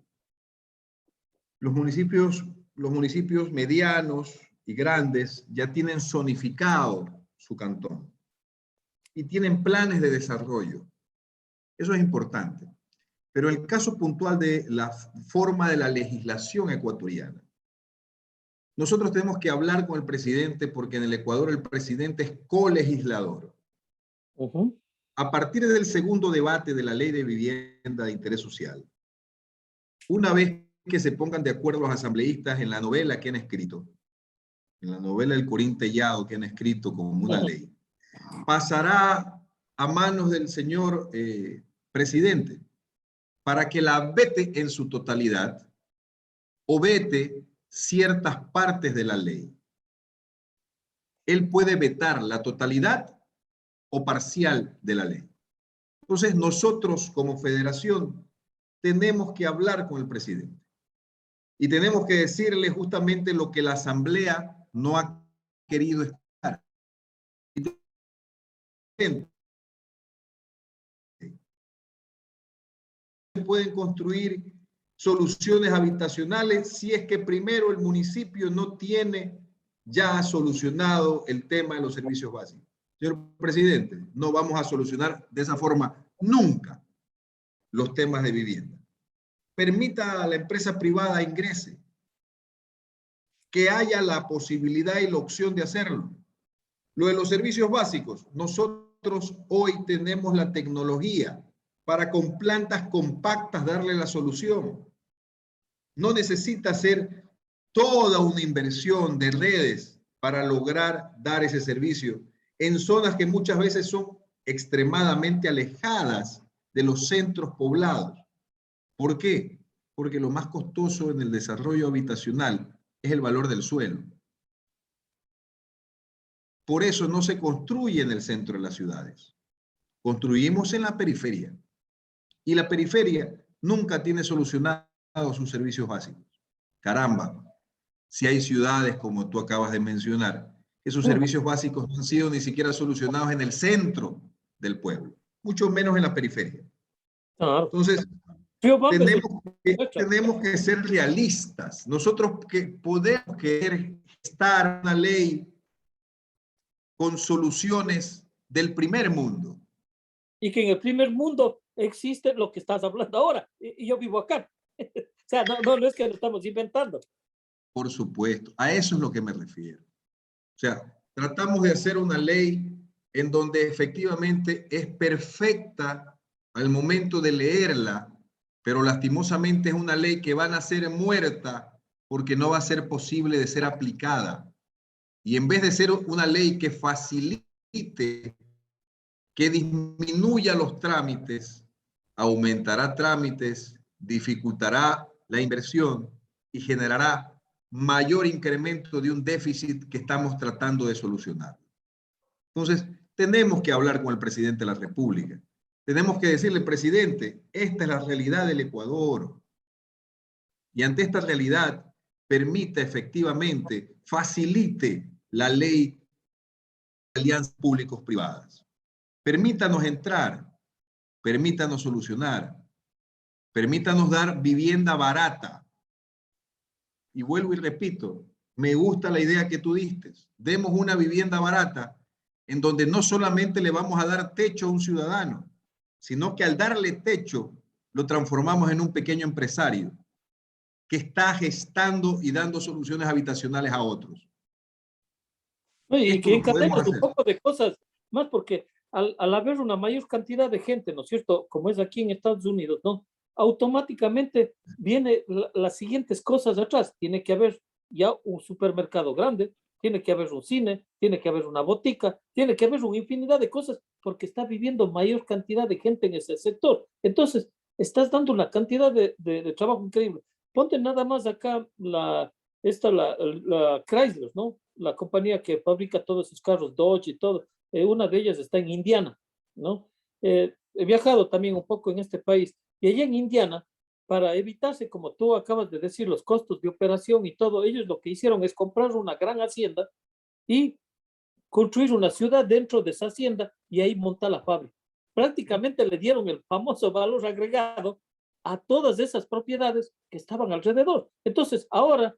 Los municipios medianos y grandes ya tienen zonificado su cantón y tienen planes de desarrollo. Eso es importante. Pero el caso puntual de la forma de la legislación ecuatoriana, nosotros tenemos que hablar con el presidente porque en el Ecuador el presidente es colegislador. A partir del segundo debate de la ley de vivienda de interés social, una vez que se pongan de acuerdo los asambleístas en la novela que han escrito, en la novela El Corín Tellado que han escrito como una ley, pasará a manos del señor presidente para que la vete en su totalidad o vete ciertas partes de la ley. Él puede vetar la totalidad o parcial de la ley. Entonces nosotros como federación tenemos que hablar con el presidente y tenemos que decirle justamente lo que la asamblea no ha querido estar. Pueden construir soluciones habitacionales si es que primero el municipio no tiene ya solucionado el tema de los servicios básicos. Señor presidente, no vamos a solucionar de esa forma nunca los temas de vivienda. Permita a la empresa privada ingrese, que haya la posibilidad y la opción de hacerlo. Lo de los servicios básicos, nosotros hoy tenemos la tecnología para con plantas compactas darle la solución. No necesita hacer toda una inversión de redes para lograr dar ese servicio en zonas que muchas veces son extremadamente alejadas de los centros poblados. ¿Por qué? Porque lo más costoso en el desarrollo habitacional es el valor del suelo. Por eso no se construye en el centro de las ciudades. Construimos en la periferia. Y la periferia nunca tiene solucionados sus servicios básicos. Caramba, si hay ciudades, como tú acabas de mencionar, que sus servicios básicos no han sido ni siquiera solucionados en el centro del pueblo, mucho menos en la periferia. Claro. Entonces, Riobamba es tenemos que ser realistas. Nosotros que podemos querer gestar una ley con soluciones del primer mundo. y que en el primer mundo existe lo que estás hablando ahora, y yo vivo acá. O sea, no es que lo estamos inventando. Por supuesto, a eso es lo que me refiero. O sea, tratamos de hacer una ley en donde efectivamente es perfecta al momento de leerla, pero lastimosamente es una ley que va a ser muerta porque no va a ser posible de ser aplicada. Y en vez de ser una ley que facilite, que disminuya los trámites, aumentará trámites, dificultará la inversión y generará mayor incremento de un déficit que estamos tratando de solucionar. Entonces, tenemos que hablar con el presidente de la República. Tenemos que decirle, presidente, esta es la realidad del Ecuador. Y ante esta realidad, permita efectivamente, facilite la ley de alianzas públicos-privadas. Permítanos entrar, permítanos solucionar, permítanos dar vivienda barata. Y vuelvo y repito, me gusta la idea que tú diste. Demos una vivienda barata en donde no solamente le vamos a dar techo a un ciudadano, sino que al darle techo lo transformamos en un pequeño empresario que está gestando y dando soluciones habitacionales a otros. Y Esto que lo podemos encadenes un hacer. poco de cosas más, porque al haber una mayor cantidad de gente, ¿no es cierto? Como es aquí en Estados Unidos, ¿no? Automáticamente viene las siguientes cosas atrás. Tiene que haber ya un supermercado grande, tiene que haber un cine, tiene que haber una botica, tiene que haber una infinidad de cosas, porque está viviendo mayor cantidad de gente en ese sector. Entonces, estás dando una cantidad de trabajo increíble. Ponte nada más acá la Chrysler, ¿no? La compañía que fabrica todos esos carros, Dodge y todo. Una de ellas está en Indiana, ¿no? He viajado también un poco en este país y allá en Indiana, para evitarse, como tú acabas de decir, los costos de operación y todo, ellos lo que hicieron es comprar una gran hacienda y construir una ciudad dentro de esa hacienda y ahí montar la fábrica. Prácticamente le dieron el famoso valor agregado a todas esas propiedades que estaban alrededor. Entonces, ahora,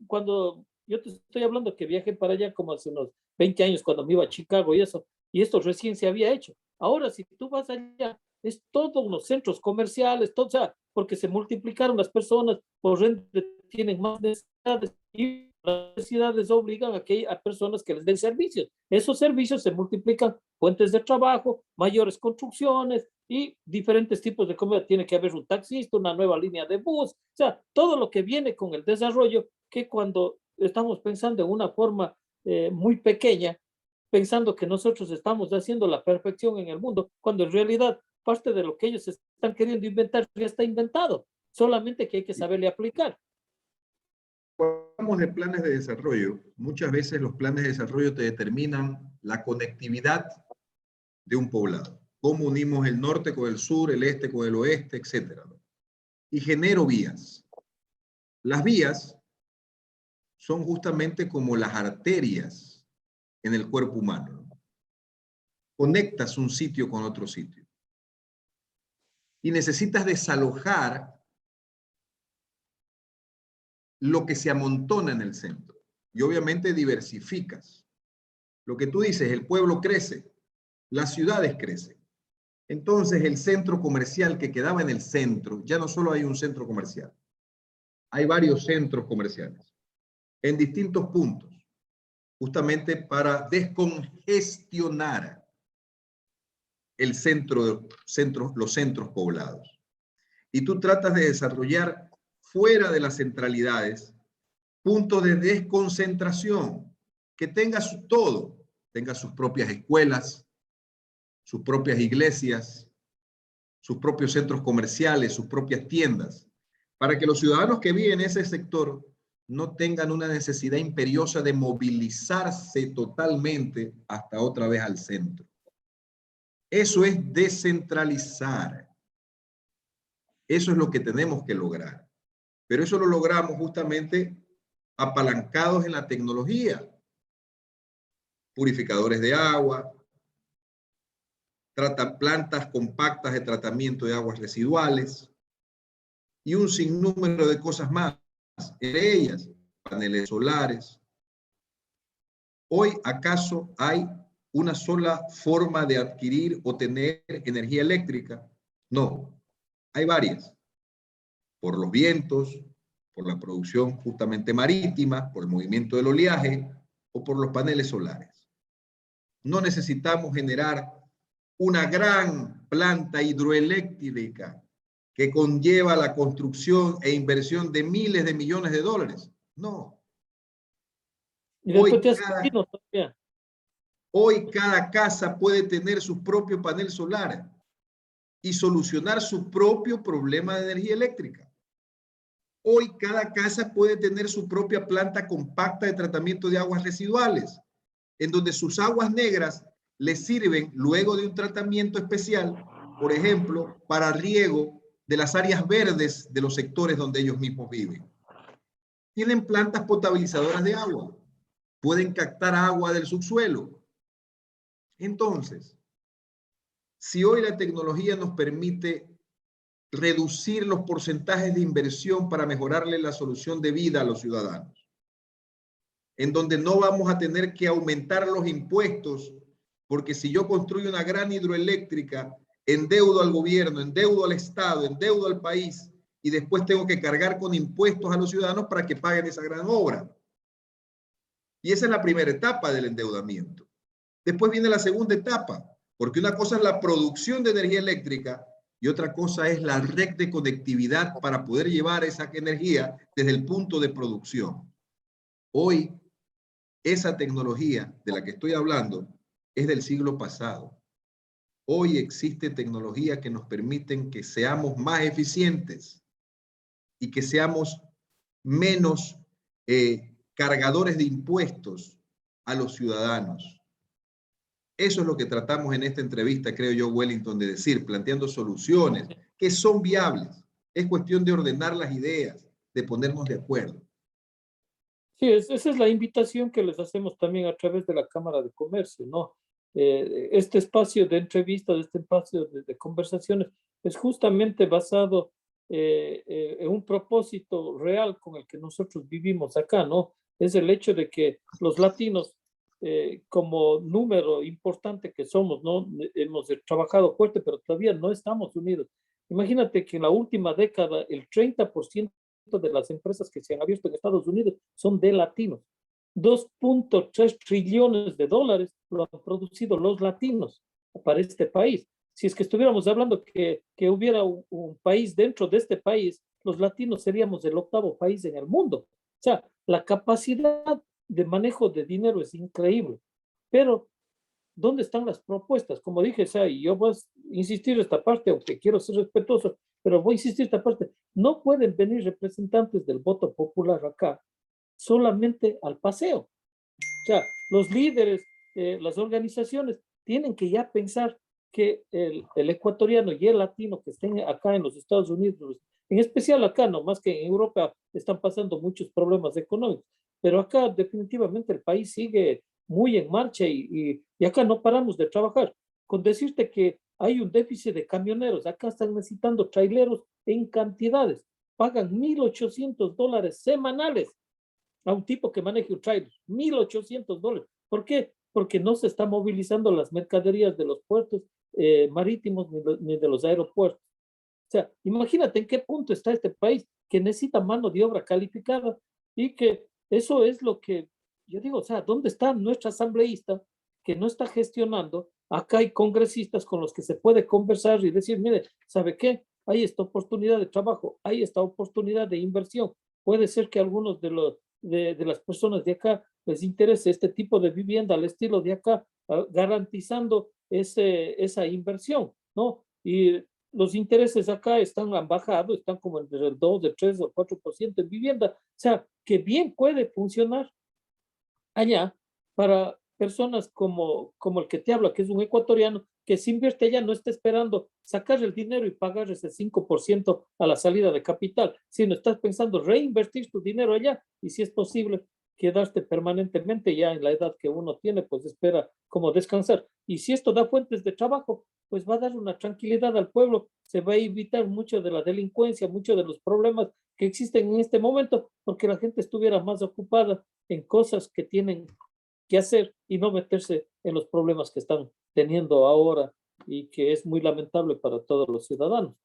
cuando yo te estoy hablando que viajé para allá como hace unos 20 años cuando me iba a Chicago y eso, y esto recién se había hecho. Ahora, si tú vas allá, es todos unos centros comerciales, todo, o sea, porque se multiplicaron las personas, por ende tienen más necesidades y las necesidades obligan a personas que les den servicios. Esos servicios se multiplican, fuentes de trabajo, mayores construcciones y diferentes tipos de comida. Tiene que haber un taxista, una nueva línea de bus, o sea, todo lo que viene con el desarrollo, que cuando estamos pensando en una forma muy pequeña, pensando que nosotros estamos haciendo la perfección en el mundo, cuando en realidad parte de lo que ellos están queriendo inventar ya está inventado, solamente que hay que saberle aplicar. Cuando hablamos de planes de desarrollo, muchas veces los planes de desarrollo te determinan la conectividad de un poblado. Cómo unimos el norte con el sur, el este con el oeste, etc. Y genero vías. Las vías son justamente como las arterias en el cuerpo humano. Conectas un sitio con otro sitio. Y necesitas desalojar lo que se amontona en el centro. Y obviamente diversificas. Lo que tú dices, el pueblo crece, las ciudades crecen. Entonces el centro comercial que quedaba en el centro, ya no solo hay un centro comercial, hay varios centros comerciales en distintos puntos, justamente para descongestionar los centros poblados. Y tú tratas de desarrollar fuera de las centralidades puntos de desconcentración, que tenga todo, tenga sus propias escuelas, sus propias iglesias, sus propios centros comerciales, sus propias tiendas, para que los ciudadanos que viven en ese sector no tengan una necesidad imperiosa de movilizarse totalmente hasta otra vez al centro. Eso es descentralizar. Eso es lo que tenemos que lograr. Pero eso lo logramos justamente apalancados en la tecnología, purificadores de agua, plantas compactas de tratamiento de aguas residuales y un sinnúmero de cosas más, entre ellas paneles solares. Hoy, ¿acaso hay una sola forma de adquirir o tener energía eléctrica? No, hay varias. Por los vientos, por la producción justamente marítima, por el movimiento del oleaje o por los paneles solares. No necesitamos generar una gran planta hidroeléctrica que conlleva la construcción e inversión de miles de millones de dólares. No. Y después te hace vecinos también. Hoy cada casa puede tener su propio panel solar y solucionar su propio problema de energía eléctrica. Hoy cada casa puede tener su propia planta compacta de tratamiento de aguas residuales, en donde sus aguas negras les sirven luego de un tratamiento especial, por ejemplo, para riego de las áreas verdes de los sectores donde ellos mismos viven. Tienen plantas potabilizadoras de agua, pueden captar agua del subsuelo. Entonces, si hoy la tecnología nos permite reducir los porcentajes de inversión para mejorarle la solución de vida a los ciudadanos, en donde no vamos a tener que aumentar los impuestos, porque si yo construyo una gran hidroeléctrica, endeudo al gobierno, endeudo al Estado, endeudo al país, y después tengo que cargar con impuestos a los ciudadanos para que paguen esa gran obra. Y esa es la primera etapa del endeudamiento. Después viene la segunda etapa, porque una cosa es la producción de energía eléctrica y otra cosa es la red de conectividad para poder llevar esa energía desde el punto de producción. Hoy, esa tecnología de la que estoy hablando es del siglo pasado. Hoy existe tecnología que nos permiten que seamos más eficientes y que seamos menos cargadores de impuestos a los ciudadanos. Eso es lo que tratamos en esta entrevista, creo yo, Wellington, de decir, planteando soluciones que son viables. Es cuestión de ordenar las ideas, de ponernos de acuerdo. Sí, esa es la invitación que les hacemos también a través de la Cámara de Comercio, ¿no? Este espacio de entrevistas, este espacio de conversaciones es justamente basado en un propósito real con el que nosotros vivimos acá, ¿no? Es el hecho de que los latinos, como número importante que somos, ¿no? Hemos trabajado fuerte, pero todavía no estamos unidos. Imagínate que en la última década el 30% de las empresas que se han abierto en Estados Unidos son de latinos. 2.3 trillones de dólares lo han producido los latinos para este país. Si es que estuviéramos hablando que hubiera un país dentro de este país, los latinos seríamos el 8º país en el mundo. O sea, la capacidad de manejo de dinero es increíble. Pero, ¿dónde están las propuestas? Como dije, o sea, y yo voy a insistir esta parte, aunque quiero ser respetuoso, pero voy a insistir esta parte. No pueden venir representantes del voto popular acá solamente al paseo. O sea, los líderes, las organizaciones tienen que ya pensar que el ecuatoriano y el latino que estén acá en los Estados Unidos, en especial acá, no más que en Europa están pasando muchos problemas económicos, pero acá definitivamente el país sigue muy en marcha y acá no paramos de trabajar. Con decirte que hay un déficit de camioneros, acá están necesitando traileros en cantidades, pagan $1,800 semanales a un tipo que maneje un trailer, $1,800. ¿Por qué? Porque no se está movilizando las mercaderías de los puertos marítimos ni de los aeropuertos. O sea, imagínate en qué punto está este país que necesita mano de obra calificada y que eso es lo que yo digo, o sea, ¿dónde está nuestra asambleísta que no está gestionando? Acá hay congresistas con los que se puede conversar y decir, mire, ¿sabe qué? Hay esta oportunidad de trabajo, hay esta oportunidad de inversión. Puede ser que algunos de las personas de acá les interese este tipo de vivienda al estilo de acá, garantizando esa inversión, ¿no? Y los intereses acá han bajado, están como entre el 2, el 3 o 4% en vivienda. O sea, que bien puede funcionar allá para personas como el que te habla, que es un ecuatoriano, que si invierte allá no está esperando sacar el dinero y pagar ese 5% a la salida de capital, sino estás pensando reinvertir tu dinero allá y si es posible quedarte permanentemente ya en la edad que uno tiene, pues espera como descansar. Y si esto da fuentes de trabajo, pues va a dar una tranquilidad al pueblo, se va a evitar mucho de la delincuencia, mucho de los problemas que existen en este momento, porque la gente estuviera más ocupada en cosas que tienen que hacer y no meterse en los problemas que están teniendo ahora y que es muy lamentable para todos los ciudadanos.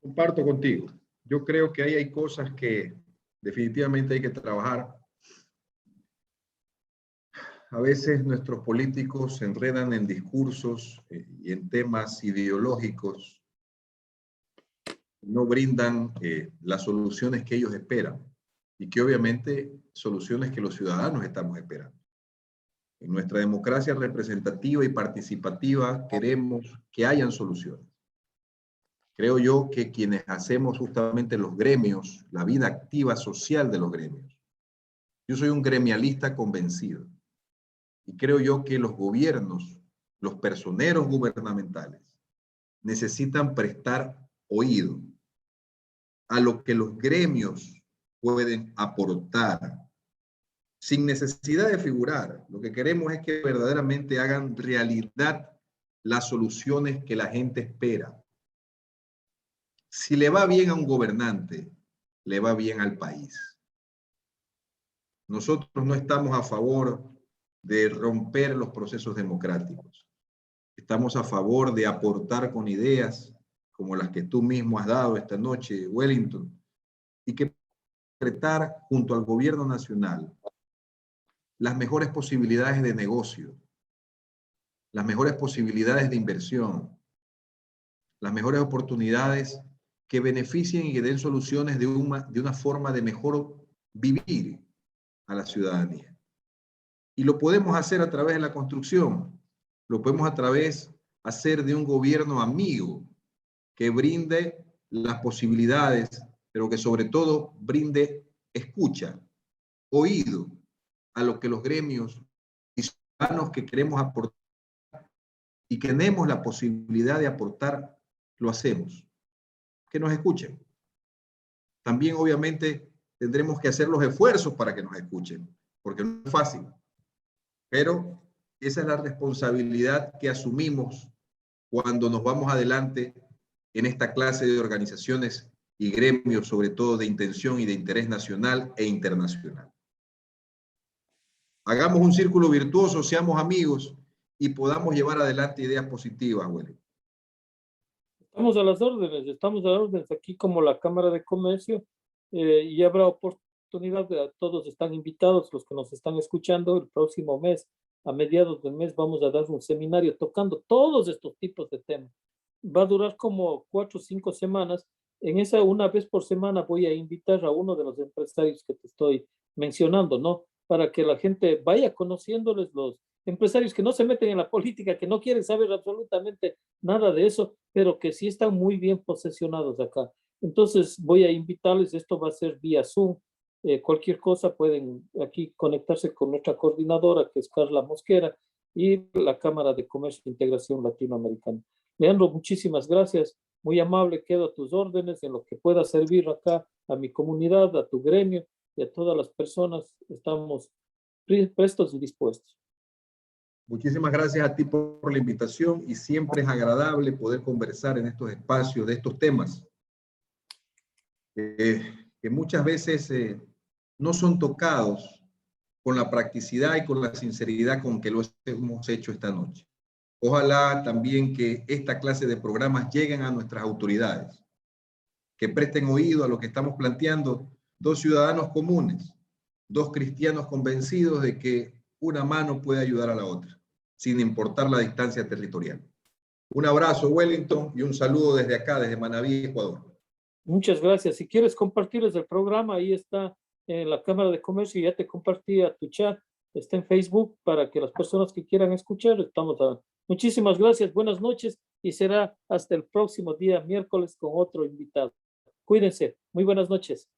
Comparto contigo. Yo creo que ahí hay cosas que definitivamente hay que trabajar. A veces nuestros políticos se enredan en discursos y en temas ideológicos, no brindan las soluciones que ellos esperan y que obviamente soluciones que los ciudadanos estamos esperando. En nuestra democracia representativa y participativa queremos que hayan soluciones. Creo yo que quienes hacemos justamente los gremios, la vida activa social de los gremios, yo soy un gremialista convencido y creo yo que los gobiernos, los personeros gubernamentales, necesitan prestar oído a lo que los gremios pueden aportar sin necesidad de figurar. Lo que queremos es que verdaderamente hagan realidad las soluciones que la gente espera. Si le va bien a un gobernante, le va bien al país. Nosotros no estamos a favor de romper los procesos democráticos. Estamos a favor de aportar con ideas como las que tú mismo has dado esta noche, Wellington, y que concretar junto al gobierno nacional las mejores posibilidades de negocio, las mejores posibilidades de inversión, las mejores oportunidades que beneficien y que den soluciones de una forma de mejor vivir a la ciudadanía. Y lo podemos hacer a través de la construcción, lo podemos hacer de un gobierno amigo que brinde las posibilidades, pero que sobre todo brinde escucha, oído a lo que los gremios y ciudadanos que queremos aportar y que tenemos la posibilidad de aportar, lo hacemos. Que nos escuchen. También obviamente tendremos que hacer los esfuerzos para que nos escuchen, porque no es fácil, pero esa es la responsabilidad que asumimos cuando nos vamos adelante en esta clase de organizaciones y gremios, sobre todo de intención y de interés nacional e internacional. Hagamos un círculo virtuoso, seamos amigos y podamos llevar adelante ideas positivas, Willy. Estamos a las órdenes aquí como la Cámara de Comercio y habrá oportunidad, todos están invitados, los que nos están escuchando, el próximo mes, a mediados del mes, vamos a dar un seminario tocando todos estos tipos de temas. Va a durar como 4 o 5 semanas. En esa, una vez por semana, voy a invitar a uno de los empresarios que te estoy mencionando, ¿no? Para que la gente vaya conociéndoles, los empresarios que no se meten en la política, que no quieren saber absolutamente nada de eso, pero que sí están muy bien posesionados acá. Entonces voy a invitarles, esto va a ser vía Zoom. Cualquier cosa pueden aquí conectarse con nuestra coordinadora, que es Carla Mosquera, y la Cámara de Comercio e Integración Latinoamericana. Leandro, muchísimas gracias. Muy amable, quedo a tus órdenes en lo que pueda servir acá a mi comunidad, a tu gremio y a todas las personas. Estamos prestos y dispuestos. Muchísimas gracias a ti por la invitación y siempre es agradable poder conversar en estos espacios de estos temas que muchas veces no son tocados con la practicidad y con la sinceridad con que lo hemos hecho esta noche. Ojalá también que esta clase de programas lleguen a nuestras autoridades, que presten oído a lo que estamos planteando, dos ciudadanos comunes, dos cristianos convencidos de que una mano puede ayudar a la otra, sin importar la distancia territorial. Un abrazo, Wellington, y un saludo desde acá, desde Manabí, Ecuador. Muchas gracias. Si quieres compartirles el programa, ahí está en la Cámara de Comercio, ya te compartí a tu chat, está en Facebook para que las personas que quieran escuchar, estamos a... Muchísimas gracias, buenas noches y será hasta el próximo día, miércoles, con otro invitado. Cuídense, muy buenas noches.